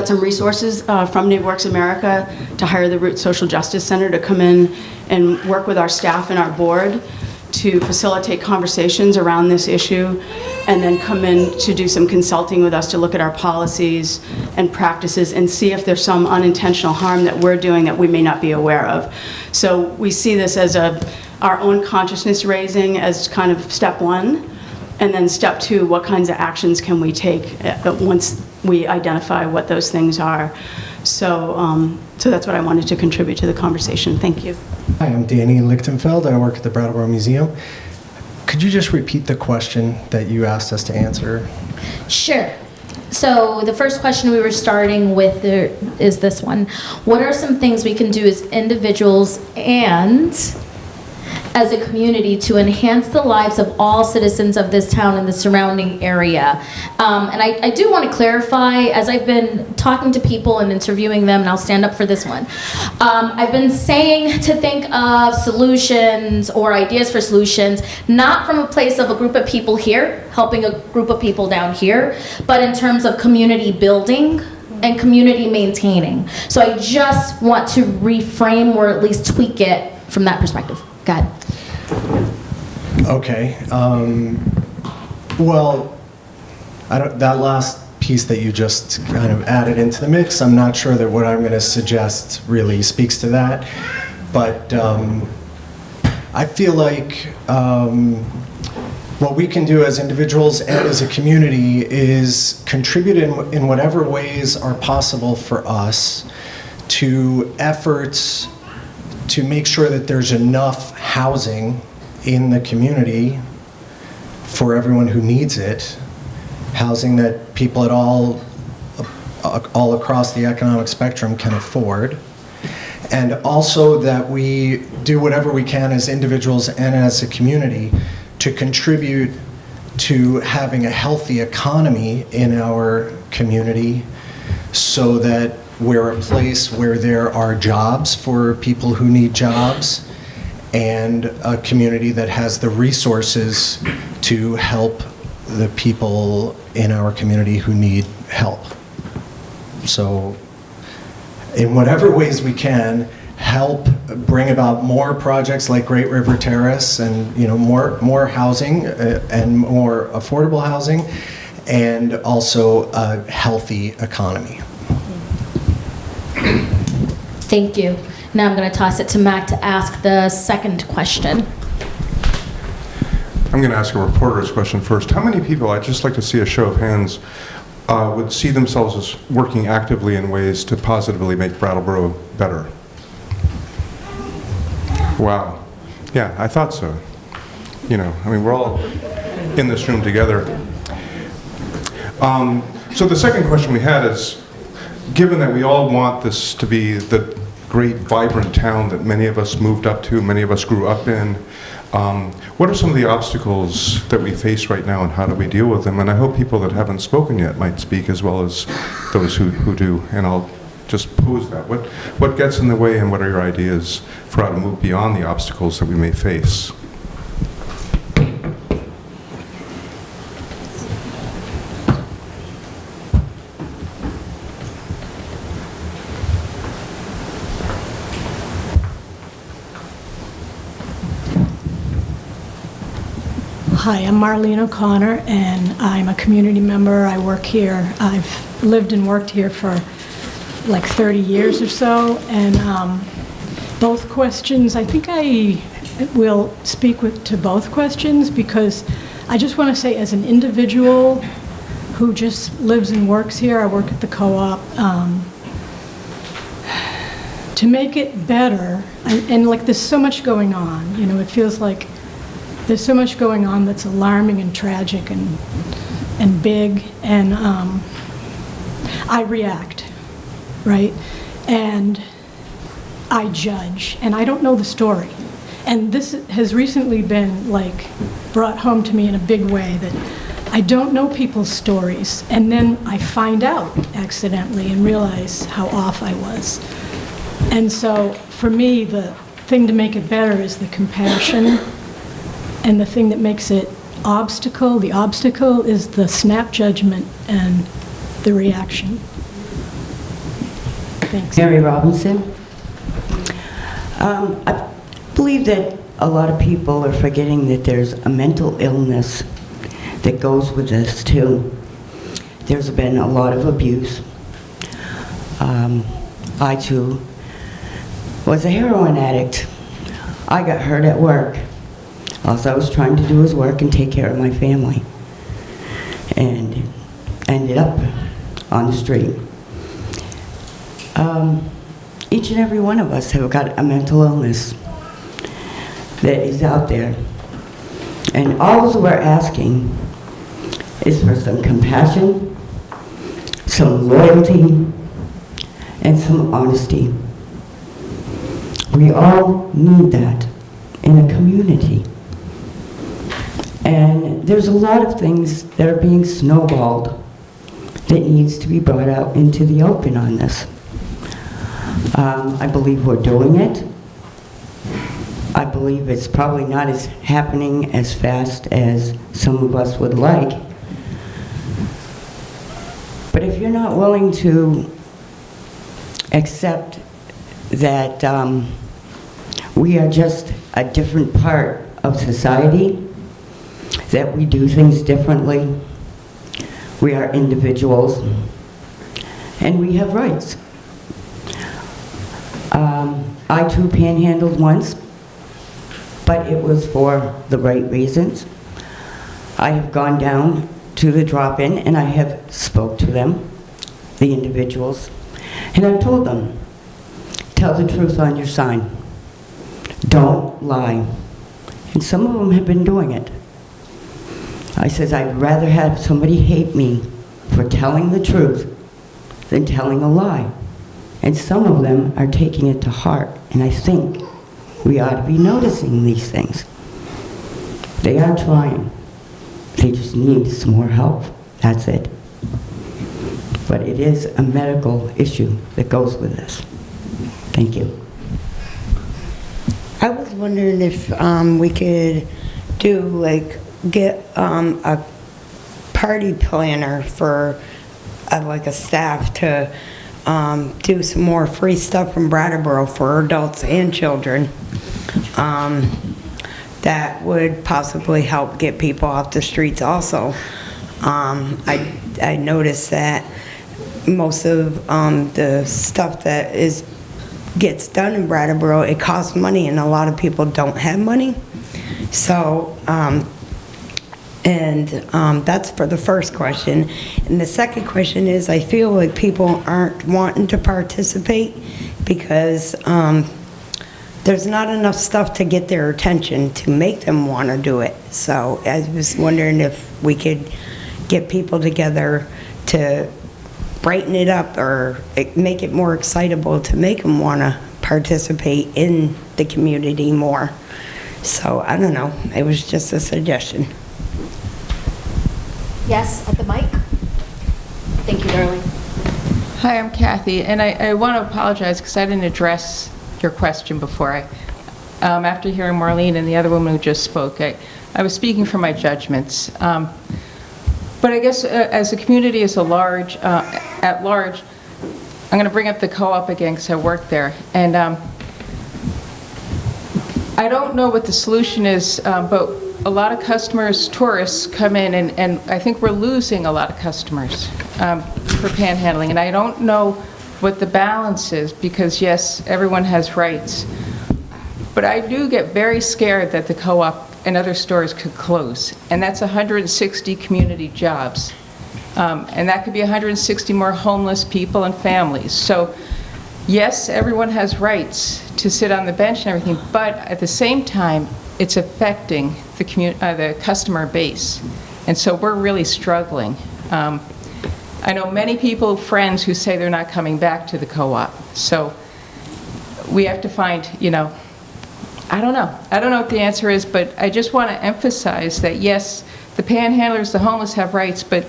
some resources from NeighborWorks America to hire the Root Social Justice Center to come in and work with our staff and our board to facilitate conversations around this issue, and then come in to do some consulting with us to look at our policies and practices and see if there's some unintentional harm that we're doing that we may not be aware of. So we see this as our own consciousness raising as kind of step one, and then step two, what kinds of actions can we take once we identify what those things are. So that's what I wanted to contribute to the conversation. Thank you. Hi, I'm Danny Lichtenfeld. I work at the Brattleboro Museum. Could you just repeat the question that you asked us to answer? Sure. So the first question we were starting with is this one. What are some things we can do as individuals and as a community to enhance the lives of all citizens of this town and the surrounding area? And I do want to clarify, as I've been talking to people and interviewing them, and I'll stand up for this one, I've been saying to think of solutions or ideas for solutions, not from a place of a group of people here, helping a group of people down here, but in terms of community building and community maintaining. So I just want to reframe or at least tweak it from that perspective. Go ahead. Okay. Well, that last piece that you just kind of added into the mix, I'm not sure that what I'm going to suggest really speaks to that. But I feel like what we can do as individuals and as a community is contribute in whatever ways are possible for us to efforts to make sure that there's enough housing in the community for everyone who needs it, housing that people at all across the economic spectrum can afford, and also that we do whatever we can as individuals and as a community to contribute to having a healthy economy in our community so that we're a place where there are jobs for people who need jobs and a community that has the resources to help the people in our community who need help. So in whatever ways we can, help bring about more projects like Great River Terrace and more housing and more affordable housing, and also a healthy economy. Thank you. Now I'm going to toss it to Matt to ask the second question. I'm going to ask a reporter's question first. How many people, I'd just like to see a show of hands, would see themselves as working actively in ways to positively make Brattleboro better? Wow. Yeah, I thought so. We're all in this room together. So the second question we had is, given that we all want this to be the great, vibrant town that many of us moved up to, many of us grew up in, what are some of the obstacles that we face right now and how do we deal with them? And I hope people that haven't spoken yet might speak as well as those who do. And I'll just pose that. What gets in the way and what are your ideas for how to move beyond the obstacles that we may face? Hi, I'm Marlene O'Connor, and I'm a community member. I work here. I've lived and worked here for like 30 years or so, and both questions, I think I will speak to both questions, because I just want to say, as an individual who just lives and works here, I work at the co-op, to make it better, and like there's so much going on, it feels like there's so much going on that's alarming and tragic and big, and I react, right? And I judge, and I don't know the story. And this has recently been like brought home to me in a big way, that I don't know people's stories, and then I find out accidentally and realize how off I was. And so for me, the thing to make it better is the compassion. And the thing that makes it the obstacle is the snap judgment and the reaction. Thanks. Mary Robinson. I believe that a lot of people are forgetting that there's a mental illness that goes with this too. There's been a lot of abuse. I too was a heroin addict. I got hurt at work. All I was trying to do was work and take care of my family, and ended up on the street. Each and every one of us have got a mental illness that is out there, and all we're asking is for some compassion, some loyalty, and some honesty. We all need that in a community. And there's a lot of things that are being snowballed that needs to be brought out into the open on this. I believe we're doing it. I believe it's probably not as happening as fast as some of us would like. But if you're not willing to accept that we are just a different part of society, that we do things differently, we are individuals, and we have rights. I too panhandled once, but it was for the right reasons. I have gone down to the drop-in and I have spoke to them, the individuals, and I've told them, tell the truth on your sign. don't lie. And some of them have been doing it. I says, I'd rather have somebody hate me for telling the truth than telling a lie. And some of them are taking it to heart, and I think we ought to be noticing these things. They are trying. They just need some more help. That's it. But it is a medical issue that goes with this. Thank you. I was wondering if we could do, like, get a party planner for, like, a staff to do some more free stuff from Brattleboro for adults and children. That would possibly help get people off the streets also. I noticed that most of the stuff that gets done in Brattleboro, it costs money, and a lot of people don't have money. So, that's for the first question. And the second question is, I feel like people aren't wanting to participate because there's not enough stuff to get their attention to make them want to do it. So I was wondering if we could get people together to brighten it up or make it more excitable to make them want to participate in the community more. So I don't know, it was just a suggestion. Yes, at the mic. Thank you, darling. Hi, I'm Kathy, and I want to apologize because I didn't address your question before. After hearing Marlene and the other woman who just spoke, I was speaking from my judgments. But I guess as a community at large, I'm going to bring up the co-op again because I work there. And I don't know what the solution is, but a lot of customers, tourists, come in, and I think we're losing a lot of customers for panhandling. And I don't know what the balance is because, yes, everyone has rights. But I do get very scared that the co-op and other stores could close. And that's 160 community jobs. And that could be 160 more homeless people and families. So, yes, everyone has rights to sit on the bench and everything, but at the same time, it's affecting the customer base. And so we're really struggling. I know many people, friends, who say they're not coming back to the co-op. So we have to find, I don't know. I don't know what the answer is, but I just want to emphasize that, yes, the panhandlers, the homeless have rights, but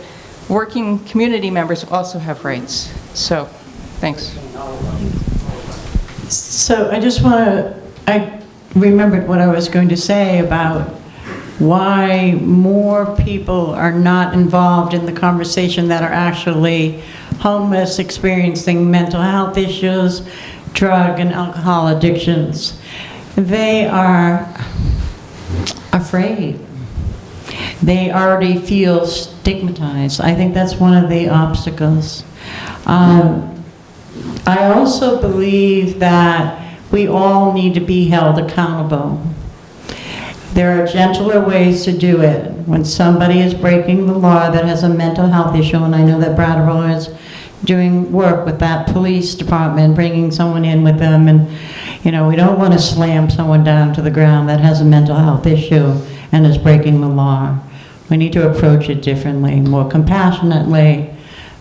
working community members also have rights. So, thanks. So I remembered what I was going to say about why more people are not involved in the conversation that are actually homeless, experiencing mental health issues, drug and alcohol addictions. They are afraid. They already feel stigmatized. I think that's one of the obstacles. I also believe that we all need to be held accountable. There are gentler ways to do it. When somebody is breaking the law that has a mental health issue, and I know that Brattleboro is doing work with that police department, bringing someone in with them, and we don't want to slam someone down to the ground that has a mental health issue and is breaking the law. We need to approach it differently, more compassionately,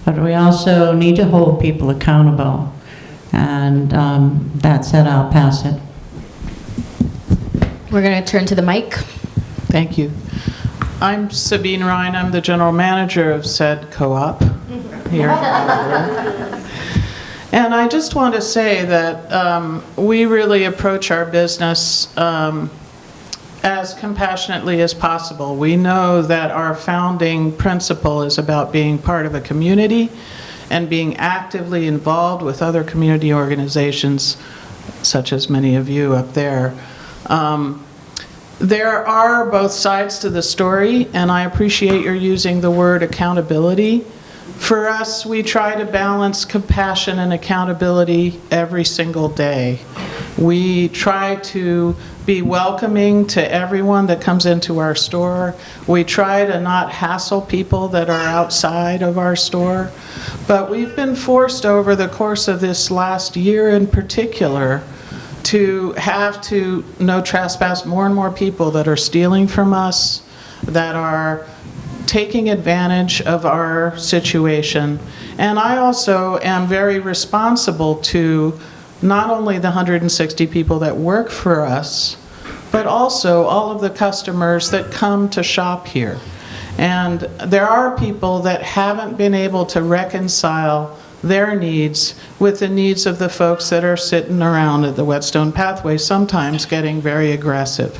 but we also need to hold people accountable. And that said, I'll pass it. We're going to turn to the mic. Thank you. I'm Sabine Ryan. I'm the general manager of said co-op here. And I just want to say that we really approach our business as compassionately as possible. We know that our founding principle is about being part of a community and being actively involved with other community organizations, such as many of you up there. There are both sides to the story, and I appreciate your using the word accountability. For us, we try to balance compassion and accountability every single day. We try to be welcoming to everyone that comes into our store. We try to not hassle people that are outside of our store. But we've been forced over the course of this last year in particular to have to no trespass, more and more people that are stealing from us, that are taking advantage of our situation. And I also am very responsible to not only the 160 people that work for us, but also all of the customers that come to shop here. And there are people that haven't been able to reconcile their needs with the needs of the folks that are sitting around at the Whetstone Pathway, sometimes getting very aggressive.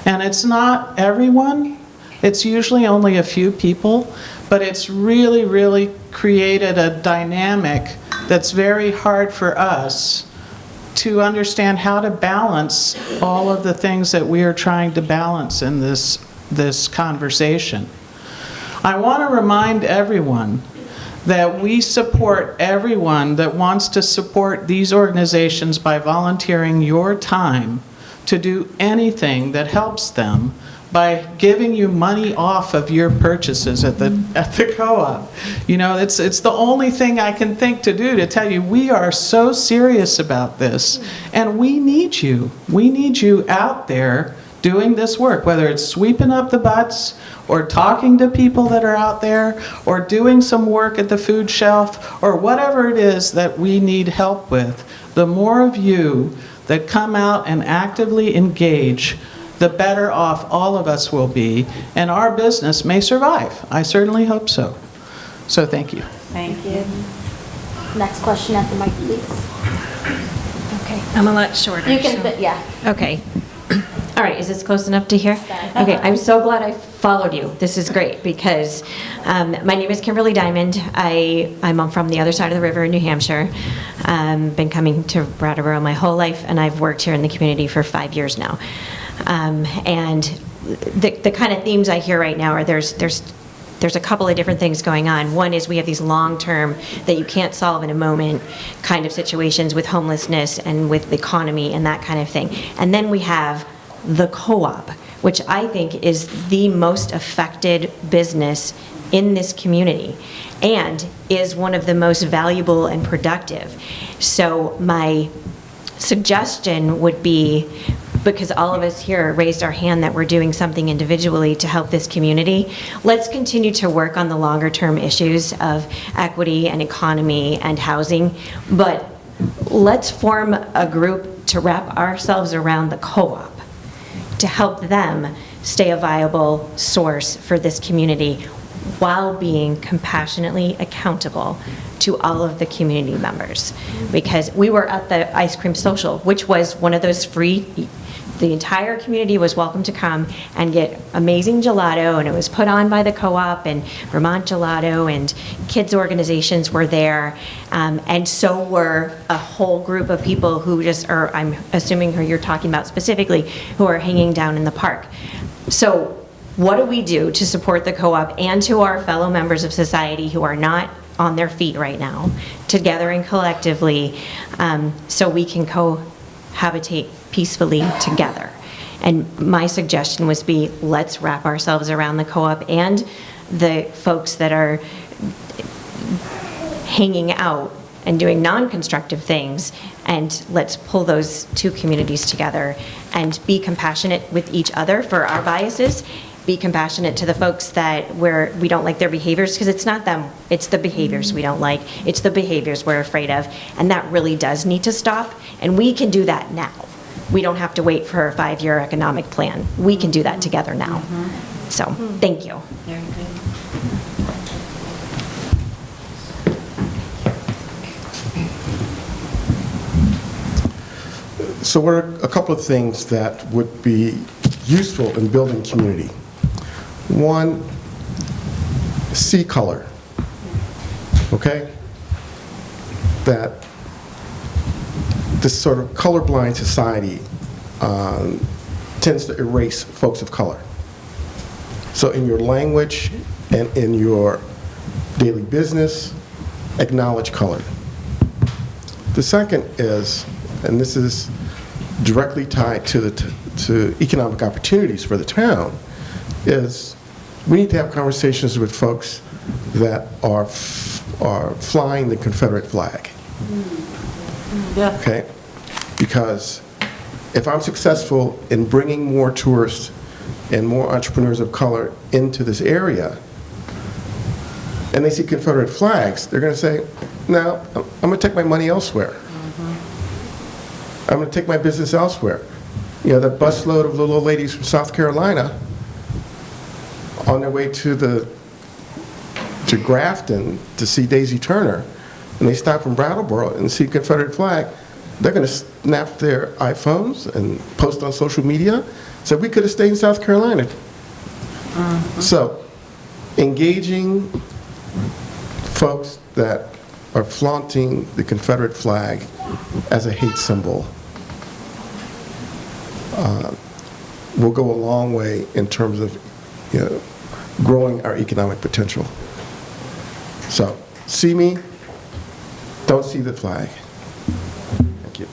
And it's not everyone, it's usually only a few people, but it's really, really created a dynamic that's very hard for us to understand how to balance all of the things that we are trying to balance in this conversation. I want to remind everyone that we support everyone that wants to support these organizations by volunteering your time to do anything that helps them by giving you money off of your purchases at the co-op. You know, it's the only thing I can think to do to tell you we are so serious about this, and we need you. We need you out there doing this work, whether it's sweeping up the butts or talking to people that are out there or doing some work at the food shelf or whatever it is that we need help with. The more of you that come out and actively engage, the better off all of us will be, and our business may survive. I certainly hope so. So thank you. Thank you. Next question at the mic, please. Okay, I'm a lot shorter. You can so- fit, yeah. Okay. All right, is this close enough to hear? Okay, I'm so glad I followed you. This is great because my name is Kimberly Diamond. I'm from the other side of the river in New Hampshire. Been coming to Brattleboro my whole life, and I've worked here in the community for 5 years now. And the kind of themes I hear right now are there's a couple of different things going on. One is we have these long-term that you can't solve in a moment kind of situations with homelessness and with the economy and that kind of thing. And then we have the co-op, which I think is the most affected business in this community and is one of the most valuable and productive. So my suggestion would be, because all of us here raised our hand that we're doing something individually to help this community, let's continue to work on the longer term issues of equity and economy and housing, but let's form a group to wrap ourselves around the co-op to help them stay a viable source for this community while being compassionately accountable to all of the community members. Because we were at the ice cream social, which was one of those free, the entire community was welcome to come and get amazing gelato, and it was put on by the co-op and Vermont Gelato, and kids organizations were there, and so were a whole group of people who just are, I'm assuming who you're talking about specifically, who are hanging down in the park. So what do we do to support the co-op and to our fellow members of society who are not on their feet right now, together and collectively, so we can cohabitate peacefully together? And my suggestion was let's wrap ourselves around the co-op and the folks that are hanging out and doing non-constructive things, and let's pull those two communities together and be compassionate with each other for our biases, be compassionate to the folks that we don't like their behaviors, because it's not them, it's the behaviors we don't like, it's the behaviors we're afraid of, and that really does need to stop, and we can do that now. We don't have to wait for a 5-year economic plan. We can do that together now. So, thank you. Very good. So what are a couple of things that would be useful in building community? One, see color, okay? That this sort of colorblind society tends to erase folks of color. So in your language and in your daily business, acknowledge color. The second is, and this is directly tied to economic opportunities for the town, is we need to have conversations with folks that are flying the Confederate flag. Yeah. Okay? Because if I'm successful in bringing more tourists and more entrepreneurs of color into this area, and they see Confederate flags, they're going to say, no, I'm going to take my money elsewhere. I'm going to take my business elsewhere. You know, that busload of little old ladies from South Carolina on their way to Grafton to see Daisy Turner, and they stop in Brattleboro and see Confederate flag, they're going to snap their iPhones and post on social media. So we could have stayed in South Carolina. So engaging folks that are flaunting the Confederate flag as a hate symbol will go a long way in terms of, you know, growing our economic potential. So, see me, don't see the flag. Thank you.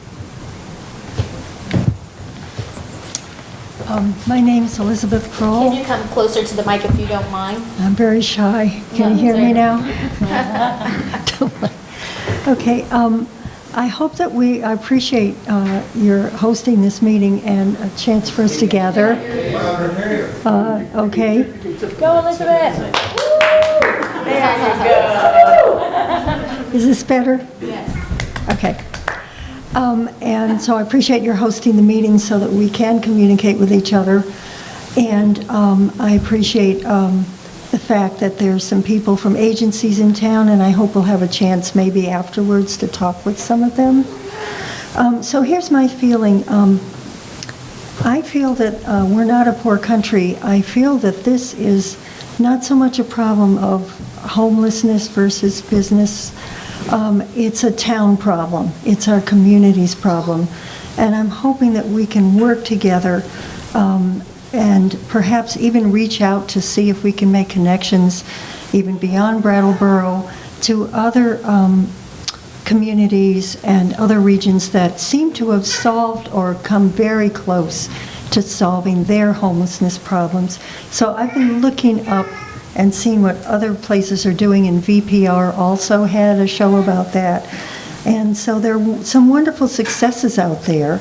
My name's Elizabeth Kroll. Can you come closer to the mic if you don't mind? I'm very shy. Can you hear me now? Okay. I hope that I appreciate your hosting this meeting and a chance for us to gather. Okay. Go, Elizabeth. There you go. Is this better? Yes. Okay. And so I appreciate your hosting the meeting so that we can communicate with each other. And I appreciate the fact that there's some people from agencies in town, and I hope we'll have a chance maybe afterwards to talk with some of them. So here's my feeling. I feel that we're not a poor country. I feel that this is not so much a problem of homelessness versus business. It's a town problem. It's our community's problem. And I'm hoping that we can work together and perhaps even reach out to see if we can make connections even beyond Brattleboro to other communities and other regions that seem to have solved or come very close to solving their homelessness problems. So I've been looking up and seeing what other places are doing, and VPR also had a show about that. And so there are some wonderful successes out there.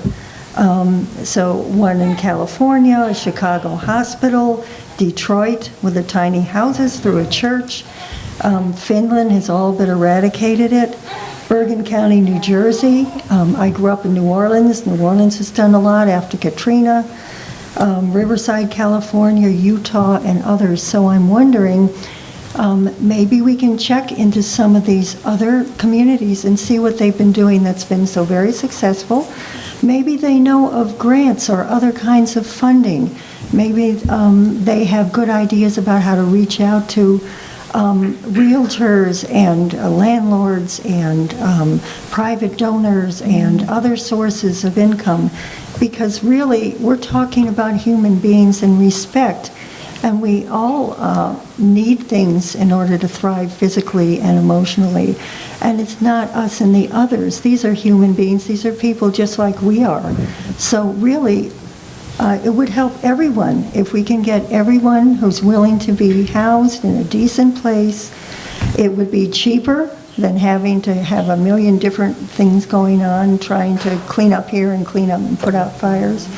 So one in California, a Chicago hospital, Detroit with the tiny houses through a church. Finland has all but eradicated it. Bergen County, New Jersey. I grew up in New Orleans. New Orleans has done a lot after Katrina. Riverside, California, Utah, and others. So I'm wondering, maybe we can check into some of these other communities and see what they've been doing that's been so very successful. Maybe they know of grants or other kinds of funding. Maybe they have good ideas about how to reach out to realtors and landlords and private donors and other sources of income. Because really, we're talking about human beings and respect. And we all need things in order to thrive physically and emotionally. And it's not us and the others. These are human beings. These are people just like we are. So really, it would help everyone if we can get everyone who's willing to be housed in a decent place. It would be cheaper than having to have a million different things going on, trying to clean up here and clean up and put out fires.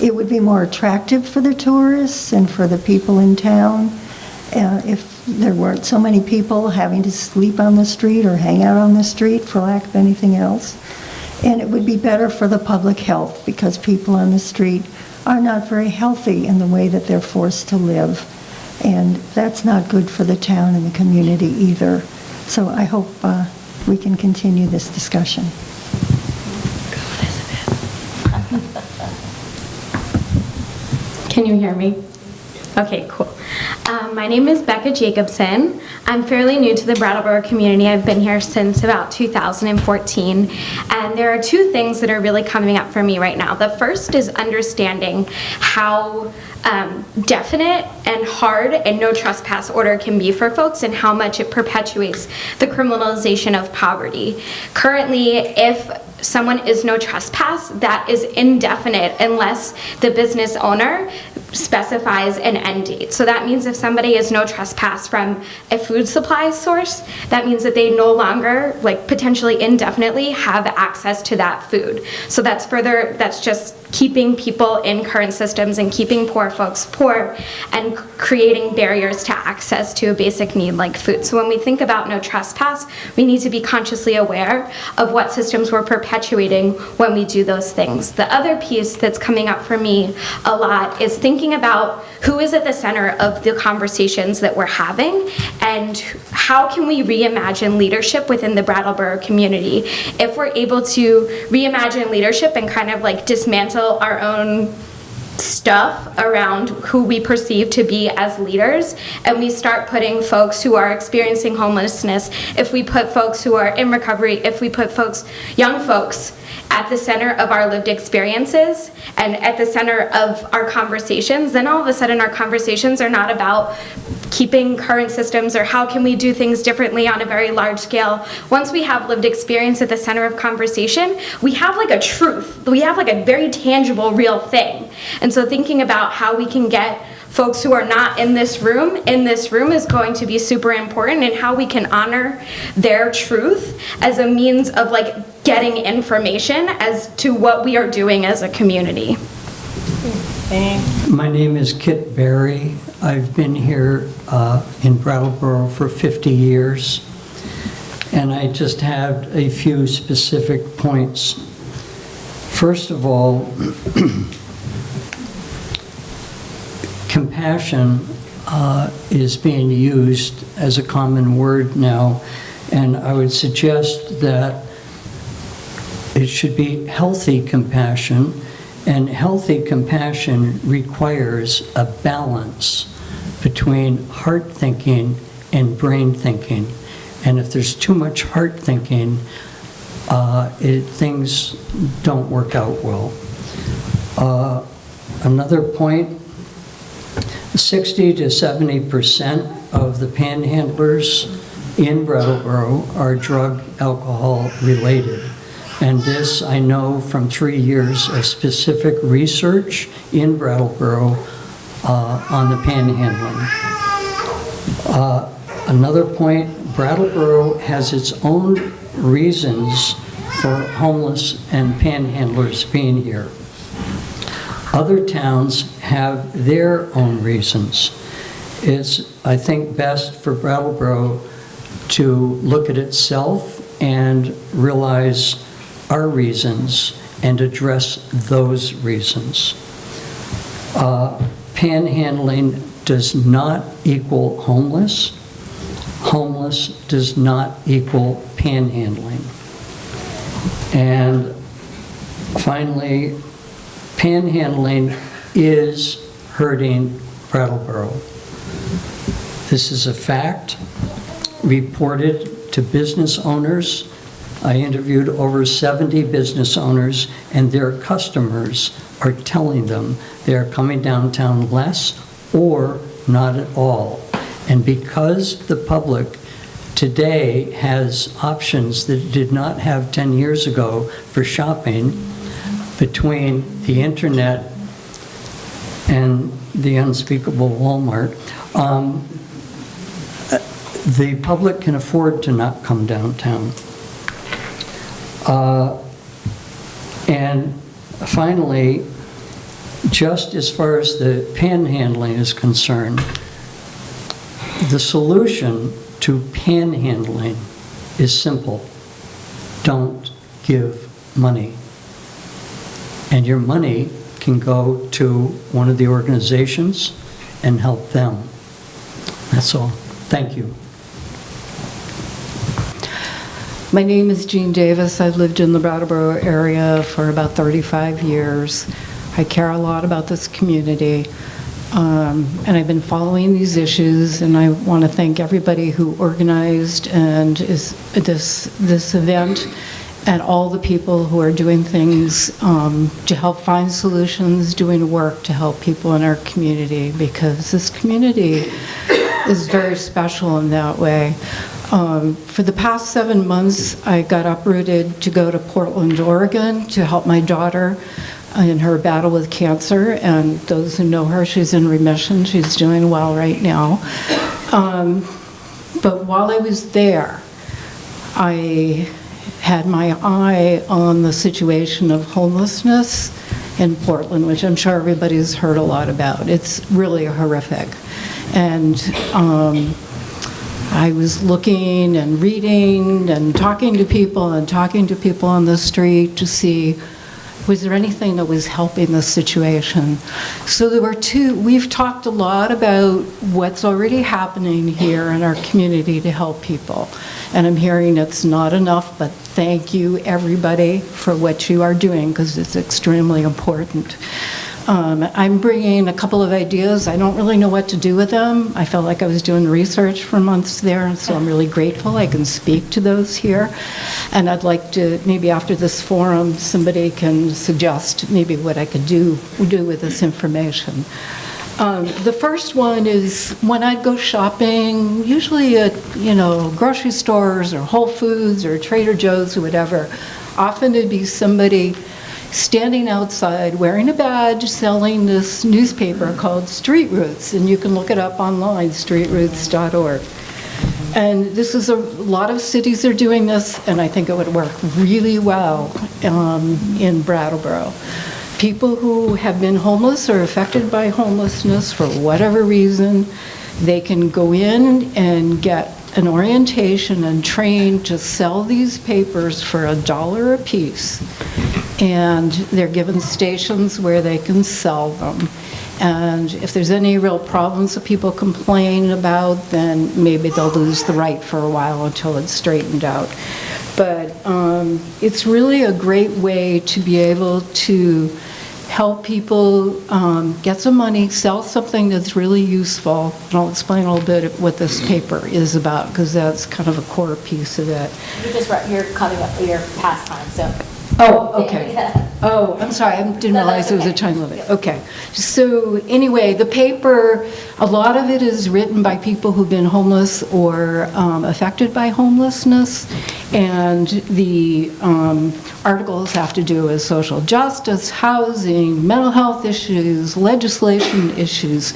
It would be more attractive for the tourists and for the people in town if there weren't so many people having to sleep on the street or hang out on the street for lack of anything else. And it would be better for the public health because people on the street are not very healthy in the way that they're forced to live. And that's not good for the town and the community either. So I hope we can continue this discussion. Can you hear me? Okay, cool. My name is Becca Jacobson. I'm fairly new to the Brattleboro community. I've been here since about 2014. And there are two things that are really coming up for me right now. The first is understanding how definite and hard and no trespass order can be for folks, and how much it perpetuates the criminalization of poverty. Currently, if someone is no trespass, that is indefinite unless the business owner specifies an end date. So that means if somebody is no trespass from a food supply source, that means that they no longer, like potentially indefinitely, have access to that food. So that's just keeping people in current systems and keeping poor folks poor and creating barriers to access to a basic need like food. So when we think about no trespass, we need to be consciously aware of what systems we're perpetuating when we do those things. The other piece that's coming up for me a lot is thinking about who is at the center of the conversations that we're having, and how can we reimagine leadership within the Brattleboro community. If we're able to reimagine leadership and kind of like dismantle our own stuff around who we perceive to be as leaders, and we start putting folks who are experiencing homelessness, if we put folks who are in recovery, if we put young folks at the center of our lived experiences and at the center of our conversations, then all of a sudden our conversations are not about keeping current systems or how can we do things differently on a very large scale. Once we have lived experience at the center of conversation, we have like a truth. We have like a very tangible, real thing. And so thinking about how we can get folks who are not in this room is going to be super important, and how we can honor their truth as a means of like getting information as to what we are doing as a community. My name is Kit Berry. I've been here in Brattleboro for 50 years, and I just have a few specific points. First of all, compassion is being used as a common word now, and I would suggest that it should be healthy compassion, and healthy compassion requires a balance between heart thinking and brain thinking. And if there's too much heart thinking, things don't work out well. Another point, 60 to 70% of the panhandlers in Brattleboro are drug, alcohol related. And this I know from 3 years of specific research in Brattleboro on the panhandling. Another point, Brattleboro has its own reasons for homeless and panhandlers being here. Other towns have their own reasons. It's, I think, best for Brattleboro to look at itself and realize our reasons and address those reasons. Panhandling does not equal homeless. Homeless does not equal panhandling. And finally, panhandling is hurting Brattleboro. This is a fact reported to business owners. I interviewed over 70 business owners, and their customers are telling them they're coming downtown less or not at all. And because the public today has options that it did not have 10 years ago for shopping, between the internet and the unspeakable Walmart, the public can afford to not come downtown. And finally, just as far as the panhandling is concerned, the solution to panhandling is simple. Don't give money. And your money can go to one of the organizations and help them. That's all. Thank you. My name is Jean Davis. I've lived in the Brattleboro area for about 35 years. I care a lot about this community, and I've been following these issues, and I want to thank everybody who organized and this event, and all the people who are doing things to help find solutions, doing work to help people in our community, because this community is very special in that way. For the past 7 months, I got uprooted to go to Portland, Oregon to help my daughter in her battle with cancer, and those who know her, she's in remission. She's doing well right now. But while I was there, I had my eye on the situation of homelessness in Portland, which I'm sure everybody's heard a lot about. It's really horrific. And I was looking and reading and talking to people on the street to see, was there anything that was helping the situation? So there were we've talked a lot about what's already happening here in our community to help people. And I'm hearing it's not enough, but thank you, everybody, for what you are doing, because it's extremely important. I'm bringing a couple of ideas. I don't really know what to do with them. I felt like I was doing research for months there, and so I'm really grateful I can speak to those here. And I'd like to, maybe after this forum, somebody can suggest maybe what I could do with this information. The first one is when I'd go shopping, usually at, grocery stores or Whole Foods or Trader Joe's or whatever, often it'd be somebody standing outside wearing a badge selling this newspaper called Street Roots, and you can look it up online, streetroots.org. And this is a lot of cities are doing this, and I think it would work really well in Brattleboro. People who have been homeless or affected by homelessness for whatever reason, they can go in and get an orientation and train to sell these papers for $1 a piece. And they're given stations where they can sell them. And if there's any real problems that people complain about, then maybe they'll lose the right for a while until it's straightened out. But it's really a great way to be able to help people get some money, sell something that's really useful. And I'll explain a little bit what this paper is about, because that's kind of a core piece of it. You're coming up for your pastime, so. Oh, okay. Oh, I'm sorry, I didn't realize there was a time limit. Okay. So anyway, the paper, a lot of it is written by people who've been homeless or affected by homelessness, and the articles have to do with social justice, housing, mental health issues, legislation issues.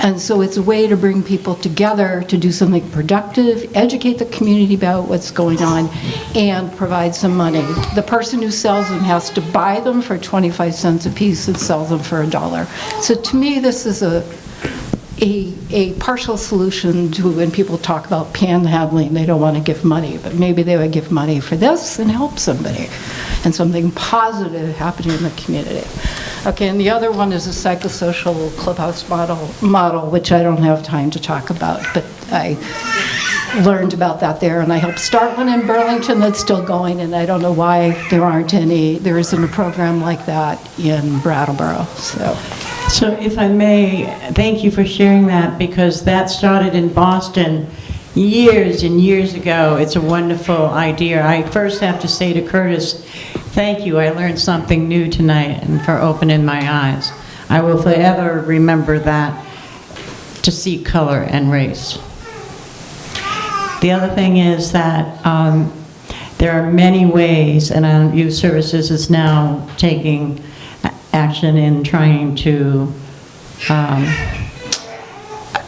And so it's a way to bring people together to do something productive, educate the community about what's going on, and provide some money. The person who sells them has to buy them for 25 cents a piece and sell them for $1. So to me, this is a partial solution to when people talk about panhandling, they don't want to give money, but maybe they would give money for this and help somebody, and something positive happening in the community. Okay, and the other one is a psychosocial clubhouse model, which I don't have time to talk about, but I learned about that there, and I helped start one in Burlington that's still going, and I don't know why there isn't a program like that in Brattleboro. So if I may, thank you for sharing that, because that started in Boston years and years ago. It's a wonderful idea. I first have to say to Curtis, thank you. I learned something new tonight, and for opening my eyes. I will forever remember that, to see color and race. The other thing is that there are many ways, and Youth Services is now taking action in trying to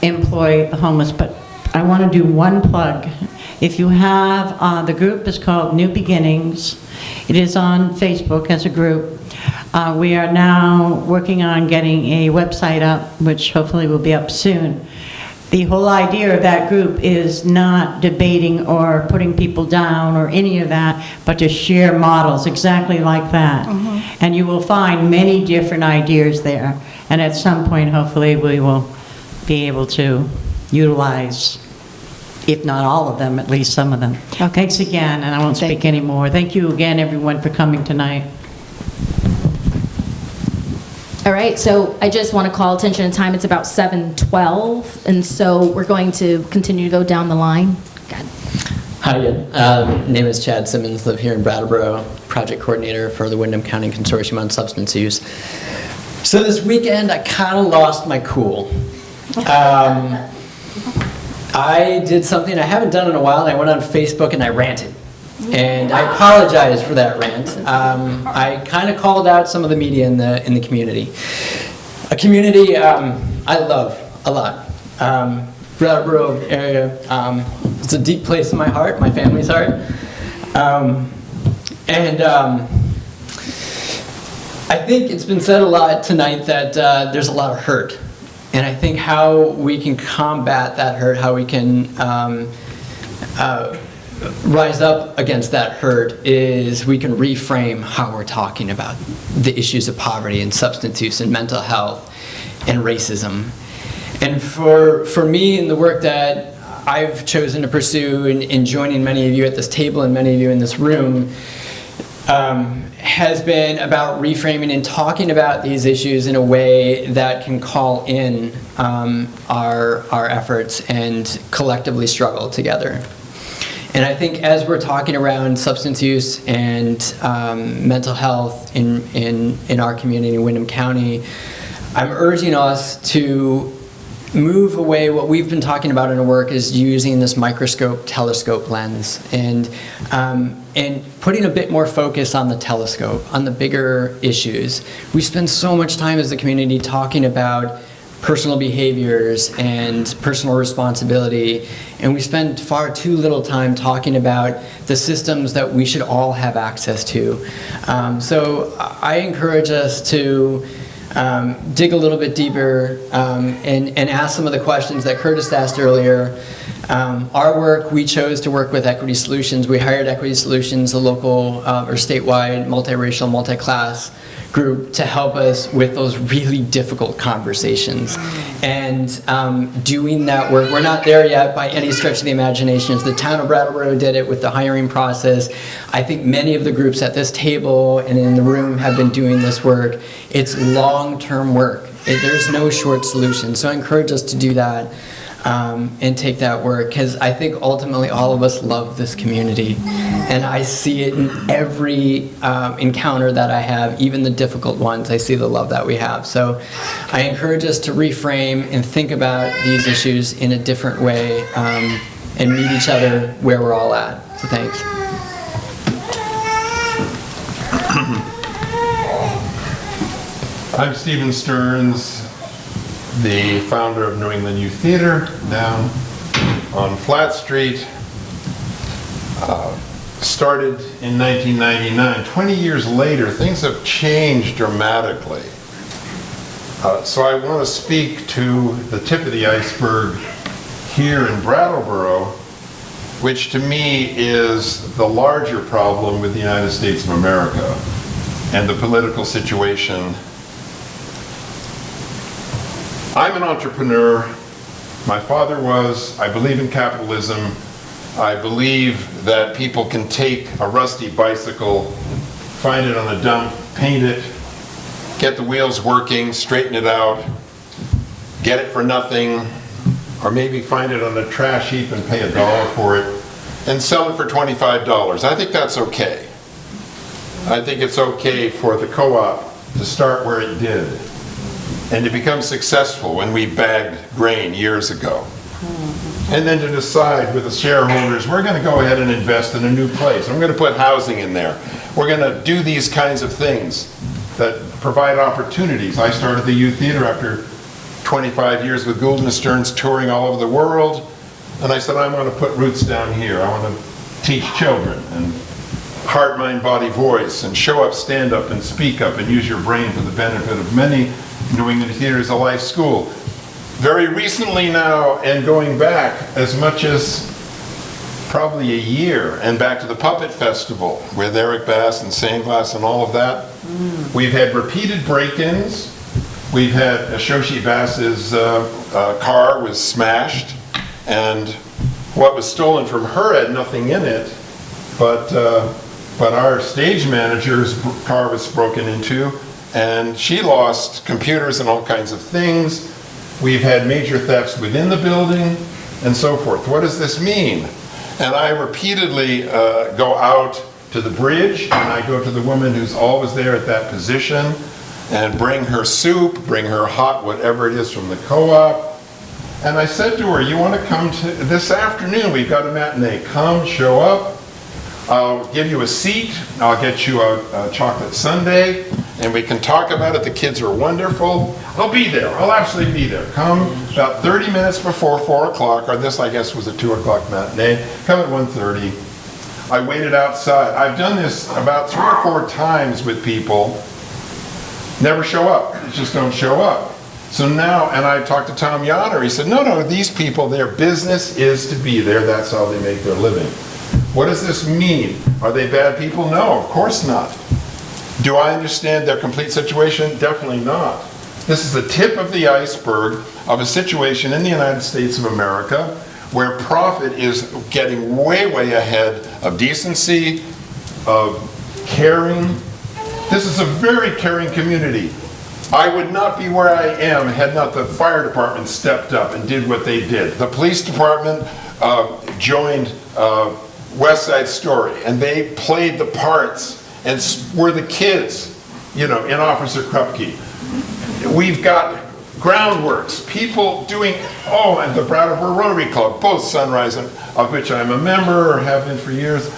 employ the homeless, but I want to do one plug. If you have, the group is called New Beginnings. It is on Facebook as a group. We are now working on getting a website up, which hopefully will be up soon. The whole idea of that group is not debating or putting people down or any of that, but to share models exactly like that. Mm-hmm. And you will find many different ideas there. And at some point, hopefully, we will be able to utilize, if not all of them, at least some of them. Okay. Thanks again, and I won't speak anymore. Thank you again, everyone, for coming tonight. All right, so I just want to call attention to time. It's about 7:12, and so we're going to continue to go down the line. Hi again. Name is Chad Simmons, live here in Brattleboro, project coordinator for the Windham County Consortium on Substance Use. So this weekend, I kind of lost my cool. I did something I haven't done in a while, and I went on Facebook and I ranted. And I apologize for that rant. I kind of called out some of the media in the community. A community I love a lot. Brattleboro area, it's a deep place in my heart, my family's heart. I think it's been said a lot tonight that there's a lot of hurt. And I think how we can combat that hurt, how we can rise up against that hurt is we can reframe how we're talking about the issues of poverty and substance use and mental health and racism. And for me in the work that I've chosen to pursue in joining many of you at this table and many of you in this room has been about reframing and talking about these issues in a way that can call in our efforts and collectively struggle together. And I think as we're talking around substance use and mental health in our community in Windham County, I'm urging us to move away. What we've been talking about in our work is using this microscope telescope lens and putting a bit more focus on the telescope, on the bigger issues. We spend so much time as a community talking about personal behaviors and personal responsibility, and we spend far too little time talking about the systems that we should all have access to. So I encourage us to dig a little bit deeper and ask some of the questions that Curtis asked earlier. Our work, we chose to work with Equity Solutions. We hired Equity Solutions, a local or statewide multiracial, multi-class group to help us with those really difficult conversations. And doing that work, we're not there yet by any stretch of the imagination. The town of Brattleboro did it with the hiring process. I think many of the groups at this table and in the room have been doing this work. It's long-term work. There's no short solution. So I encourage us to do that and take that work, because I think ultimately all of us love this community. And I see it in every encounter that I have, even the difficult ones. I see the love that we have. So I encourage us to reframe and think about these issues in a different way and meet each other where we're all at. So thanks. I'm Stephen Stearns, the founder of New England Youth Theater down on Flat Street. Started in 1999. 20 years later, things have changed dramatically. So I want to speak to the tip of the iceberg here in Brattleboro, which to me is the larger problem with the United States of America and the political situation. I'm an entrepreneur. My father was. I believe in capitalism. I believe that people can take a rusty bicycle, find it on a dump, paint it, get the wheels working, straighten it out, get it for nothing, or maybe find it on a trash heap and pay $1 for it, and sell it for $25. I think that's okay. I think it's okay for the co-op to start where it did and to become successful when we bagged grain years ago. And then to decide with the shareholders, we're going to go ahead and invest in a new place. I'm going to put housing in there. We're going to do these kinds of things that provide opportunities. I started the youth theater after 25 years with Gould and Stearns touring all over the world. And I said, I want to put roots down here. I want to teach children and heart, mind, body, voice, and show up, stand up, and speak up, and use your brain for the benefit of many. New England Theater is a life school. Very recently now, and going back as much as probably a year, and back to the Puppet Festival with Eric Bass and Sandglass and all of that. We've had repeated break-ins. We've had Shoshi Bass's car was smashed, and what was stolen from her had nothing in it, but our stage manager's car was broken into, and she lost computers and all kinds of things. We've had major thefts within the building and so forth. What does this mean? And I repeatedly go out to the bridge, and I go to the woman who's always there at that position, and bring her soup, bring her hot whatever it is from the co-op. And I said to her, you want to come to this afternoon? We've got a matinee. Come, show up. I'll give you a seat. I'll get you a chocolate sundae, and we can talk about it. The kids are wonderful. I'll be there. I'll absolutely be there. Come about 30 minutes before 4 o'clock, or this, I guess, was a 2 o'clock matinee. Come at 1:30. I waited outside. I've done this about 3 or 4 times with people. Never show up. They just don't show up. So now, and I talked to Tom Yoder. He said, no, these people, their business is to be there. That's how they make their living. What does this mean? Are they bad people? No, of course not. Do I understand their complete situation? Definitely not. This is the tip of the iceberg of a situation in the United States of America where profit is getting way, way ahead of decency, of caring. This is a very caring community. I would not be where I am had not the fire department stepped up and did what they did. The police department joined West Side Story, and they played the parts and were the kids, in Officer Krupke. We've got Groundworks, people doing, and the Brattleboro Rotary Club, both Sunrise, of which I'm a member or have been for years.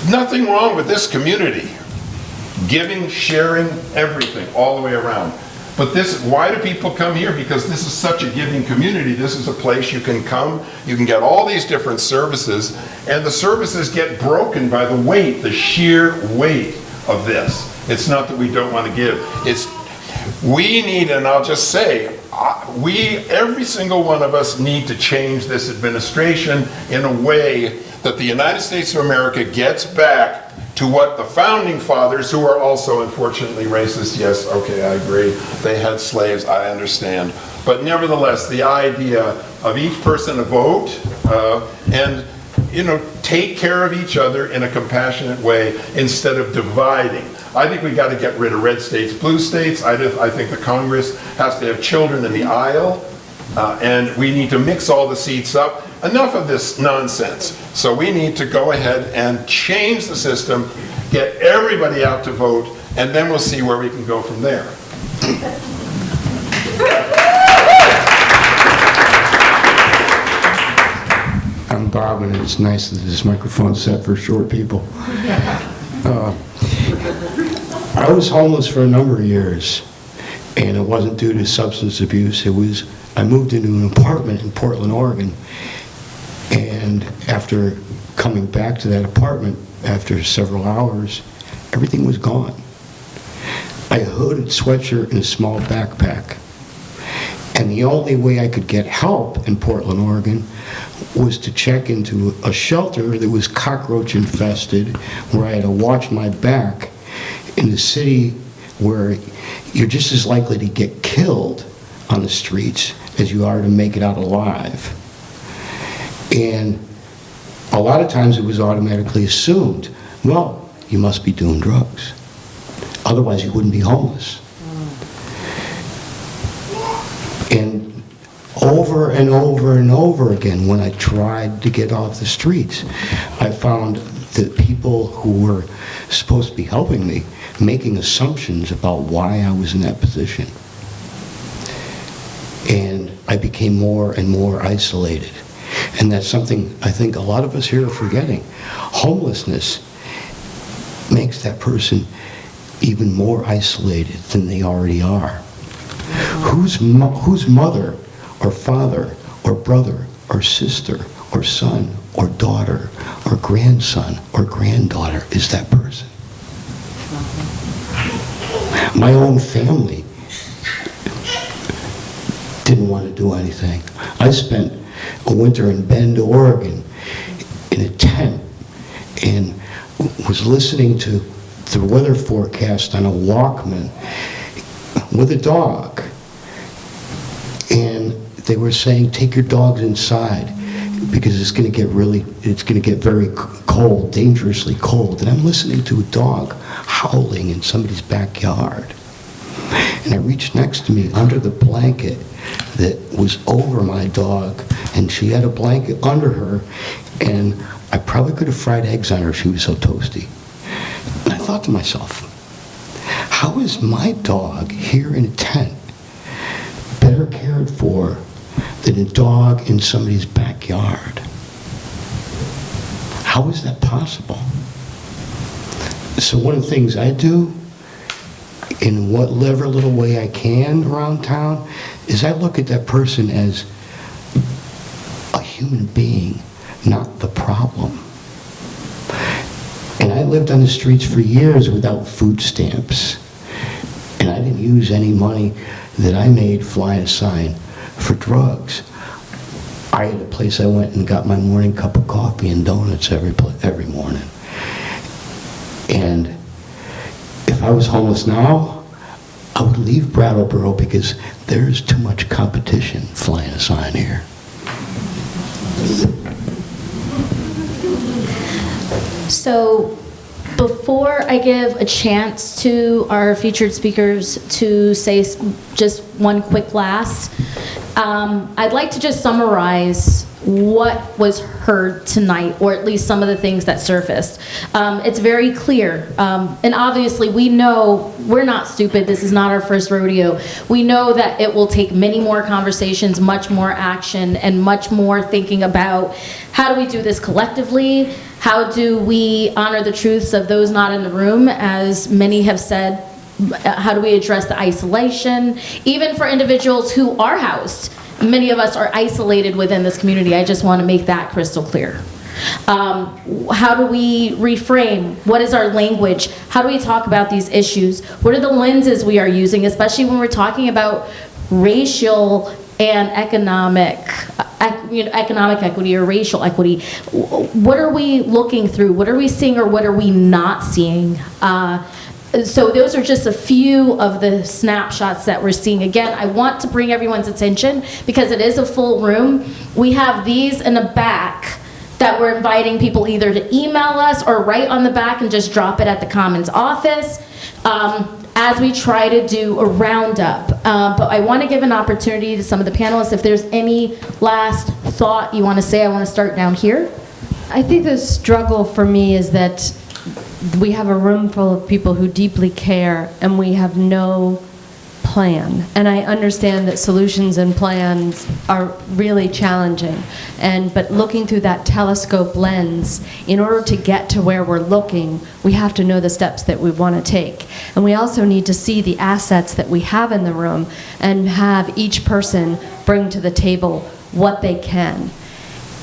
Nothing wrong with this community. Giving, sharing, everything, all the way around. But why do people come here? Because this is such a giving community. This is a place you can come, you can get all these different services, and the services get broken by the weight, the sheer weight of this. It's not that we don't want to give. We need, and I'll just say, every single one of us need to change this administration in a way that the United States of America gets back to what the founding fathers, who are also unfortunately racist, yes, okay, I agree, they had slaves, I understand. But nevertheless, the idea of each person a vote and take care of each other in a compassionate way instead of dividing. I think we got to get rid of red states, blue states. I think the Congress has to have children in the aisle, and we need to mix all the seats up. Enough of this nonsense. So we need to go ahead and change the system, get everybody out to vote, and then we'll see where we can go from there. I'm Bob, and it's nice that this microphone's set for short people. I was homeless for a number of years, and it wasn't due to substance abuse. I moved into an apartment in Portland, Oregon, and after coming back to that apartment, after several hours, everything was gone. I had a hooded sweatshirt and a small backpack. And the only way I could get help in Portland, Oregon, was to check into a shelter that was cockroach infested, where I had to watch my back, in a city where you're just as likely to get killed on the streets as you are to make it out alive. And a lot of times it was automatically assumed, well, you must be doing drugs. Otherwise you wouldn't be homeless. And over and over and over again, when I tried to get off the streets, I found that people who were supposed to be helping me making assumptions about why I was in that position. And I became more and more isolated. And that's something I think a lot of us here are forgetting. Homelessness makes that person even more isolated than they already are. Whose mother or father or brother or sister or son or daughter or grandson or granddaughter is that person? My own family didn't want to do anything. I spent a winter in Bend, Oregon in a tent and was listening to the weather forecast on a Walkman with a dog. And they were saying, take your dogs inside because it's going to get very cold, dangerously cold. And I'm listening to a dog howling in somebody's backyard. And I reached next to me under the blanket that was over my dog, and she had a blanket under her, And I probably could have fried eggs on her if she was so toasty. And I thought to myself, how is my dog here in a tent better cared for than a dog in somebody's backyard? How is that possible? So one of the things I do, in whatever little way I can around town, is I look at that person as a human being, not the problem. And I lived on the streets for years without food stamps. And I didn't use any money that I made flying a sign for drugs. I had a place I went and got my morning cup of coffee and donuts every morning. And if I was homeless now, I would leave Brattleboro because there's too much competition flying a sign here. So before I give a chance to our featured speakers to say just one quick last, I'd like to just summarize what was heard tonight, or at least some of the things that surfaced. It's very clear, and obviously we know we're not stupid. This is not our first rodeo. We know that it will take many more conversations, much more action, and much more thinking about how do we do this collectively? How do we honor the truths of those not in the room, as many have said? How do we address the isolation? Even for individuals who are housed, many of us are isolated within this community. I just want to make that crystal clear. How do we reframe? What is our language? How do we talk about these issues? What are the lenses we are using, especially when we're talking about racial and economic equity or racial equity? What are we looking through? What are we seeing, or what are we not seeing? So those are just a few of the snapshots that we're seeing. Again, I want to bring everyone's attention because it is a full room. We have these in the back that we're inviting people either to email us or write on the back and just drop it at the Commons office as we try to do a roundup. But I want to give an opportunity to some of the panelists. If there's any last thought you want to say, I want to start down here. I think the struggle for me is that we have a room full of people who deeply care, and we have no plan. And I understand that solutions and plans are really challenging. But looking through that telescope lens, in order to get to where we're looking, we have to know the steps that we want to take. And we also need to see the assets that we have in the room and have each person bring to the table what they can.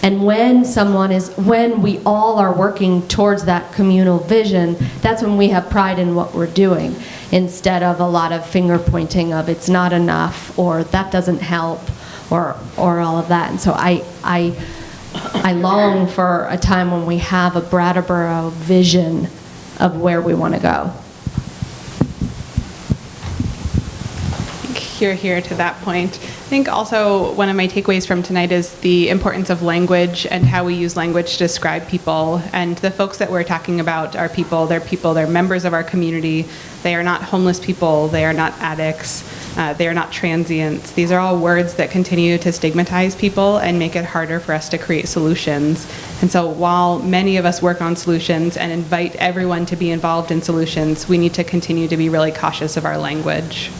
And when we all are working towards that communal vision, that's when we have pride in what we're doing, instead of a lot of finger pointing of it's not enough, or that doesn't help, or all of that. And so I long for a time when we have a Brattleboro vision of where we want to go. Here to that point. I think also one of my takeaways from tonight is the importance of language and how we use language to describe people. And the folks that we're talking about are people, they're members of our community. They are not homeless people, they are not addicts, they are not transients. These are all words that continue to stigmatize people and make it harder for us to create solutions. And so while many of us work on solutions and invite everyone to be involved in solutions, we need to continue to be really cautious of our language.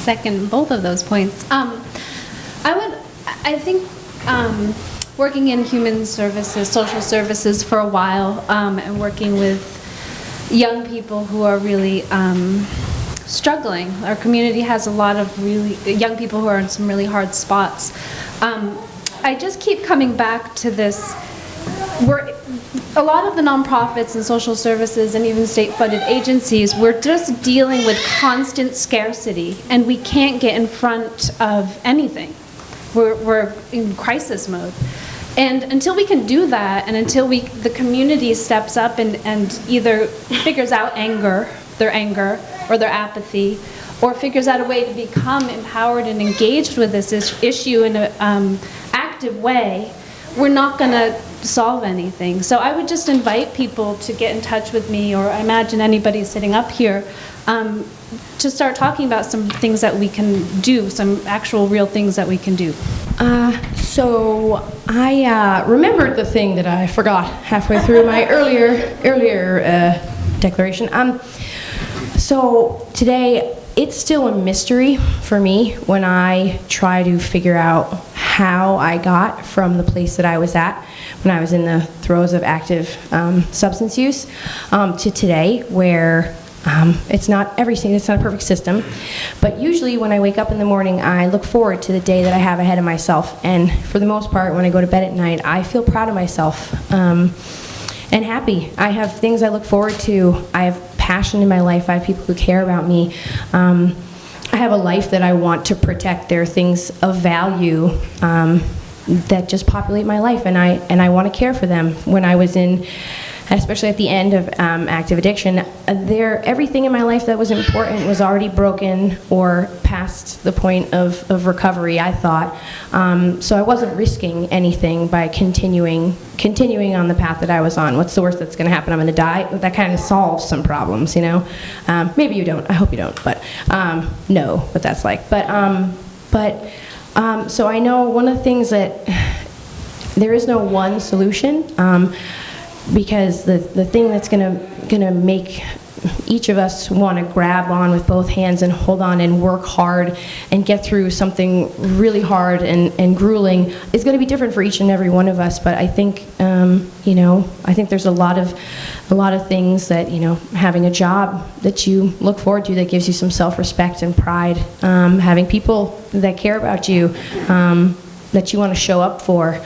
Second both of those points. I think working in human services, social services for a while, and working with young people who are really struggling. Our community has a lot of really young people who are in some really hard spots. I just keep coming back to this. A lot of the nonprofits and social services and even state-funded agencies, we're just dealing with constant scarcity, and we can't get in front of anything. We're in crisis mode. And until we can do that, and until the community steps up and either figures out their anger, or their apathy, or figures out a way to become empowered and engaged with this issue in an active way, we're not going to solve anything. So I would just invite people to get in touch with me, or I imagine anybody sitting up here, to start talking about some things that we can do, some actual real things that we can do. So I remembered the thing that I forgot halfway through my earlier declaration. So today, it's still a mystery for me when I try to figure out how I got from the place that I was at when I was in the throes of active substance use to today, where it's not everything, it's not a perfect system. But usually when I wake up in the morning, I look forward to the day that I have ahead of myself. And for the most part, when I go to bed at night, I feel proud of myself and happy. I have things I look forward to. I have passion in my life. I have people who care about me. I have a life that I want to protect. There are things of value that just populate my life, and I want to care for them. When I was in, especially at the end of active addiction, everything in my life that was important was already broken or past the point of recovery, I thought. So I wasn't risking anything by continuing on the path that I was on. What's the worst that's going to happen? I'm going to die? That kind of solves some problems, you know? Maybe you don't. I hope you don't. But know what that's like. So I know one of the things that there is no one solution. Because the thing that's gonna make each of us want to grab on with both hands and hold on and work hard and get through something really hard and grueling is going to be different for each and every one of us. But I think I think there's a lot of things that, having a job that you look forward to that gives you some self-respect and pride, having people that care about you, that you want to show up for.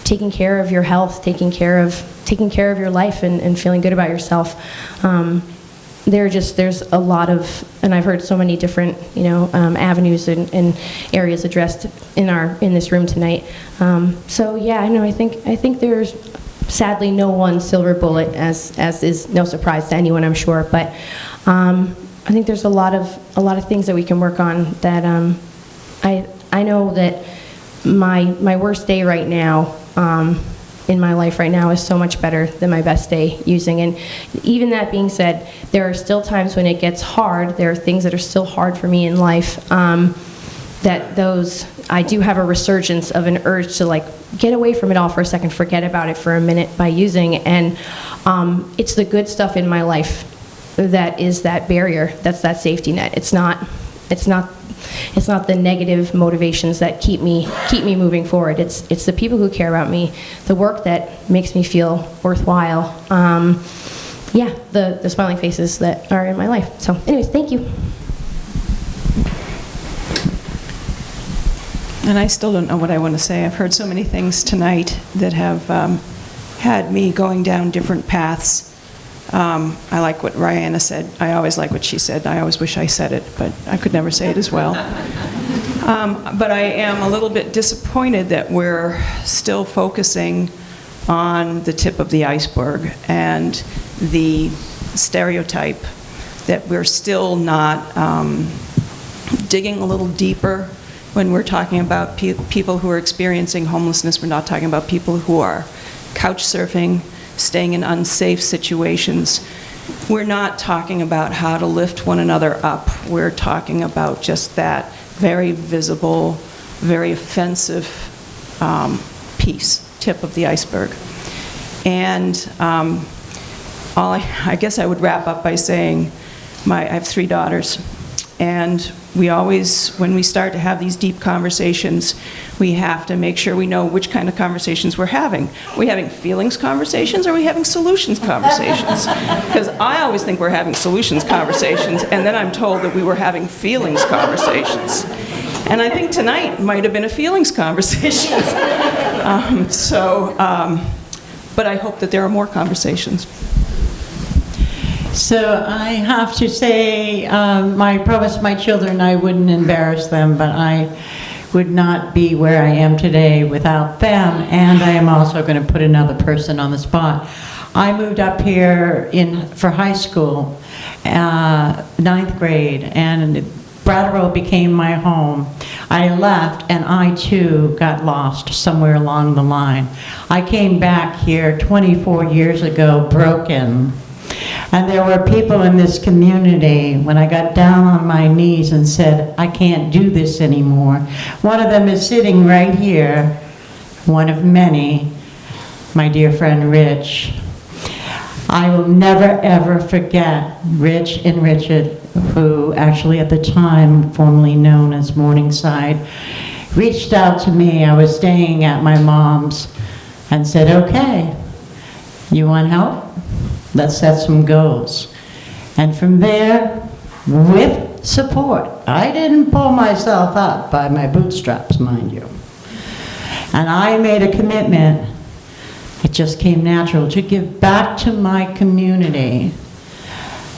Taking care of your health, taking care of your life, and feeling good about yourself. There's a lot of, and I've heard so many different avenues and areas addressed in this room tonight. So yeah, I think there's sadly no one silver bullet, as is no surprise to anyone, I'm sure. But I think there's a lot of things that we can work on. That I know that my worst day right now. In my life right now is so much better than my best day using. And even that being said, there are still times when it gets hard. There are things that are still hard for me in life. I do have a resurgence of an urge to get away from it all for a second, forget about it for a minute by using. And it's the good stuff in my life that is that barrier. That's that safety net. It's not the negative motivations that keep me moving forward. It's the people who care about me, the work that makes me feel worthwhile. The smiling faces that are in my life. So anyways, thank you. And I still don't know what I want to say. I've heard so many things tonight that have had me going down different paths. I like what Rihanna said. I always like what she said. I always wish I said it, but I could never say it as well. But I am a little bit disappointed that we're still focusing on the tip of the iceberg and the stereotype, that we're still not digging a little deeper when we're talking about people who are experiencing homelessness. We're not talking about people who are couch surfing, staying in unsafe situations. We're not talking about how to lift one another up. We're talking about just that very visible, very offensive tip of the iceberg. And I guess I would wrap up by saying I have 3 daughters, and we always, when we start to have these deep conversations, we have to make sure we know which kind of conversations we're having. Are we having feelings conversations, or are we having solutions conversations? Because I always think we're having solutions conversations, and then I'm told that we were having feelings conversations. And I think tonight might have been a feelings conversation. But I hope that there are more conversations. So I have to say, I promised my children I wouldn't embarrass them, but I would not be where I am today without them, and I am also going to put another person on the spot. I moved up here for high school, 9th grade, and Brattleboro became my home. I left and I too got lost somewhere along the line. I came back here 24 years ago broken. And there were people in this community when I got down on my knees and said, I can't do this anymore. One of them is sitting right here, one of many, my dear friend Rich. I will never ever forget Rich and Richard, who actually at the time, formerly known as Morningside, reached out to me. I was staying at my mom's and said, okay, you want help? Let's set some goals. And from there, with support, I didn't pull myself up by my bootstraps, mind you. And I made a commitment, it just came natural, to give back to my community.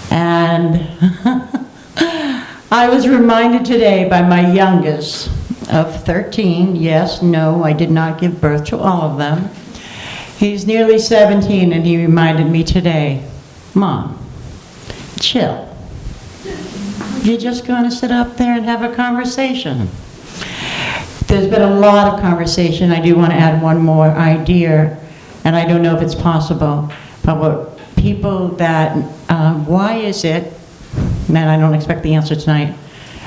And I was reminded today by my youngest of 13, yes, no, I did not give birth to all of them. He's nearly 17 and he reminded me today, Mom, chill. You're just going to sit up there and have a conversation. There's been a lot of conversation. I do want to add one more idea, and I don't know if it's possible, but what people that, why is it, and I don't expect the answer tonight,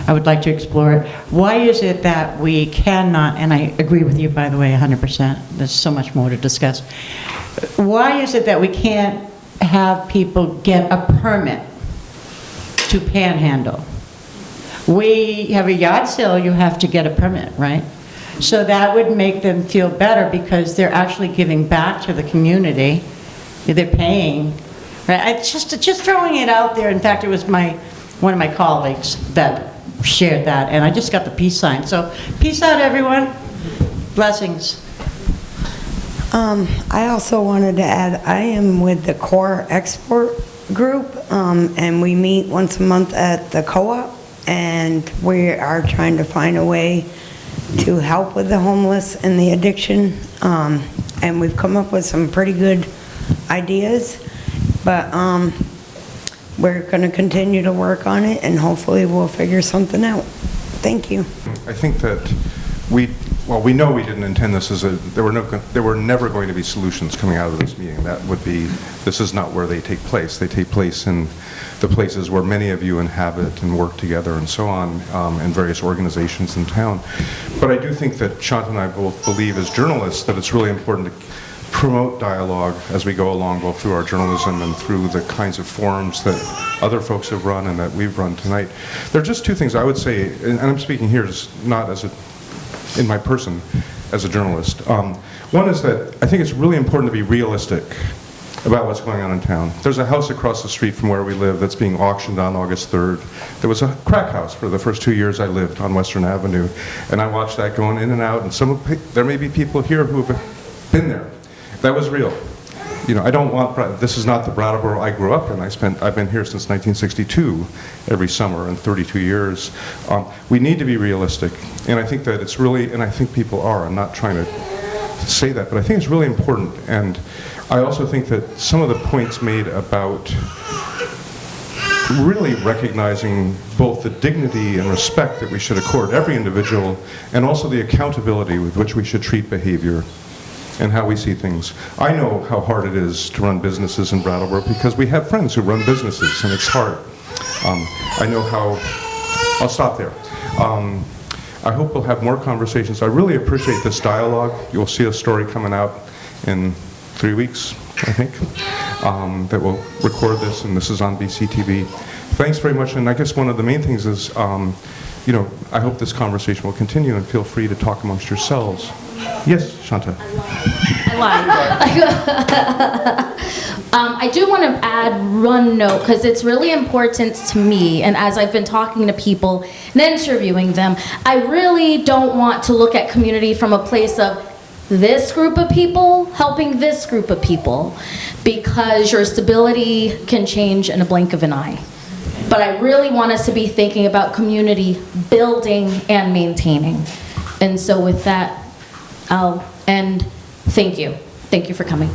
I would like to explore it. Why is it that we cannot, and I agree with you, by the way, 100%, there's so much more to discuss. Why is it that we can't have people get a permit to panhandle? We have a yard sale, you have to get a permit, right? So that would make them feel better because they're actually giving back to the community. They're paying, right? It's just throwing it out there. In fact, it was one of my colleagues that shared that, and I just got the peace sign. So peace out, everyone. Blessings. I also wanted to add, I am with the Core Export Group, and we meet once a month at the co-op, and we are trying to find a way to help with the homeless and the addiction, and we've come up with some pretty good ideas, but we're going to continue to work on it, and hopefully we'll figure something out. Thank you. I think that we know we didn't intend this as there were never going to be solutions coming out of this meeting. That would be, this is not where they take place. They take place in the places where many of you inhabit and work together and so on, in various organizations in town. But I do think that Shanta and I both believe as journalists that it's really important to promote dialogue as we go along, both through our journalism and through the kinds of forums that other folks have run and that we've run tonight. There are just two things I would say, and I'm speaking here just not as in my person as a journalist. One is that I think it's really important to be realistic about what's going on in town. There's a house across the street from where we live that's being auctioned on August 3rd. There was a crack house for the first 2 years I lived on Western Avenue, and I watched that going in and out, and there may be people here who have been there. That was real. You know, I don't want, this is not the Brattleboro I grew up in. I've been here since 1962 every summer in 32 years. We need to be realistic, and I think that it's really, and I think people are, I'm not trying to say that, but I think it's really important. And I also think that some of the points made about really recognizing both the dignity and respect that we should accord every individual, and also the accountability with which we should treat behavior and how we see things. I know how hard it is to run businesses in Brattleboro because we have friends who run businesses, and it's hard. I know how, I'll stop there. I hope we'll have more conversations. I really appreciate this dialogue. You'll see a story coming out in 3 weeks, I think, that will record this, and this is on BCTV. Thanks very much, and I guess one of the main things is, you know, I hope this conversation will continue, and feel free to talk amongst yourselves. Yes, Shanta. I do want to add one note, because it's really important to me, and as I've been talking to people and interviewing them, I really don't want to look at community from a place of this group of people helping this group of people, because your stability can change in a blink of an eye. But I really want us to be thinking about community building and maintaining. And so with that, I'll end. Thank you. Thank you for coming.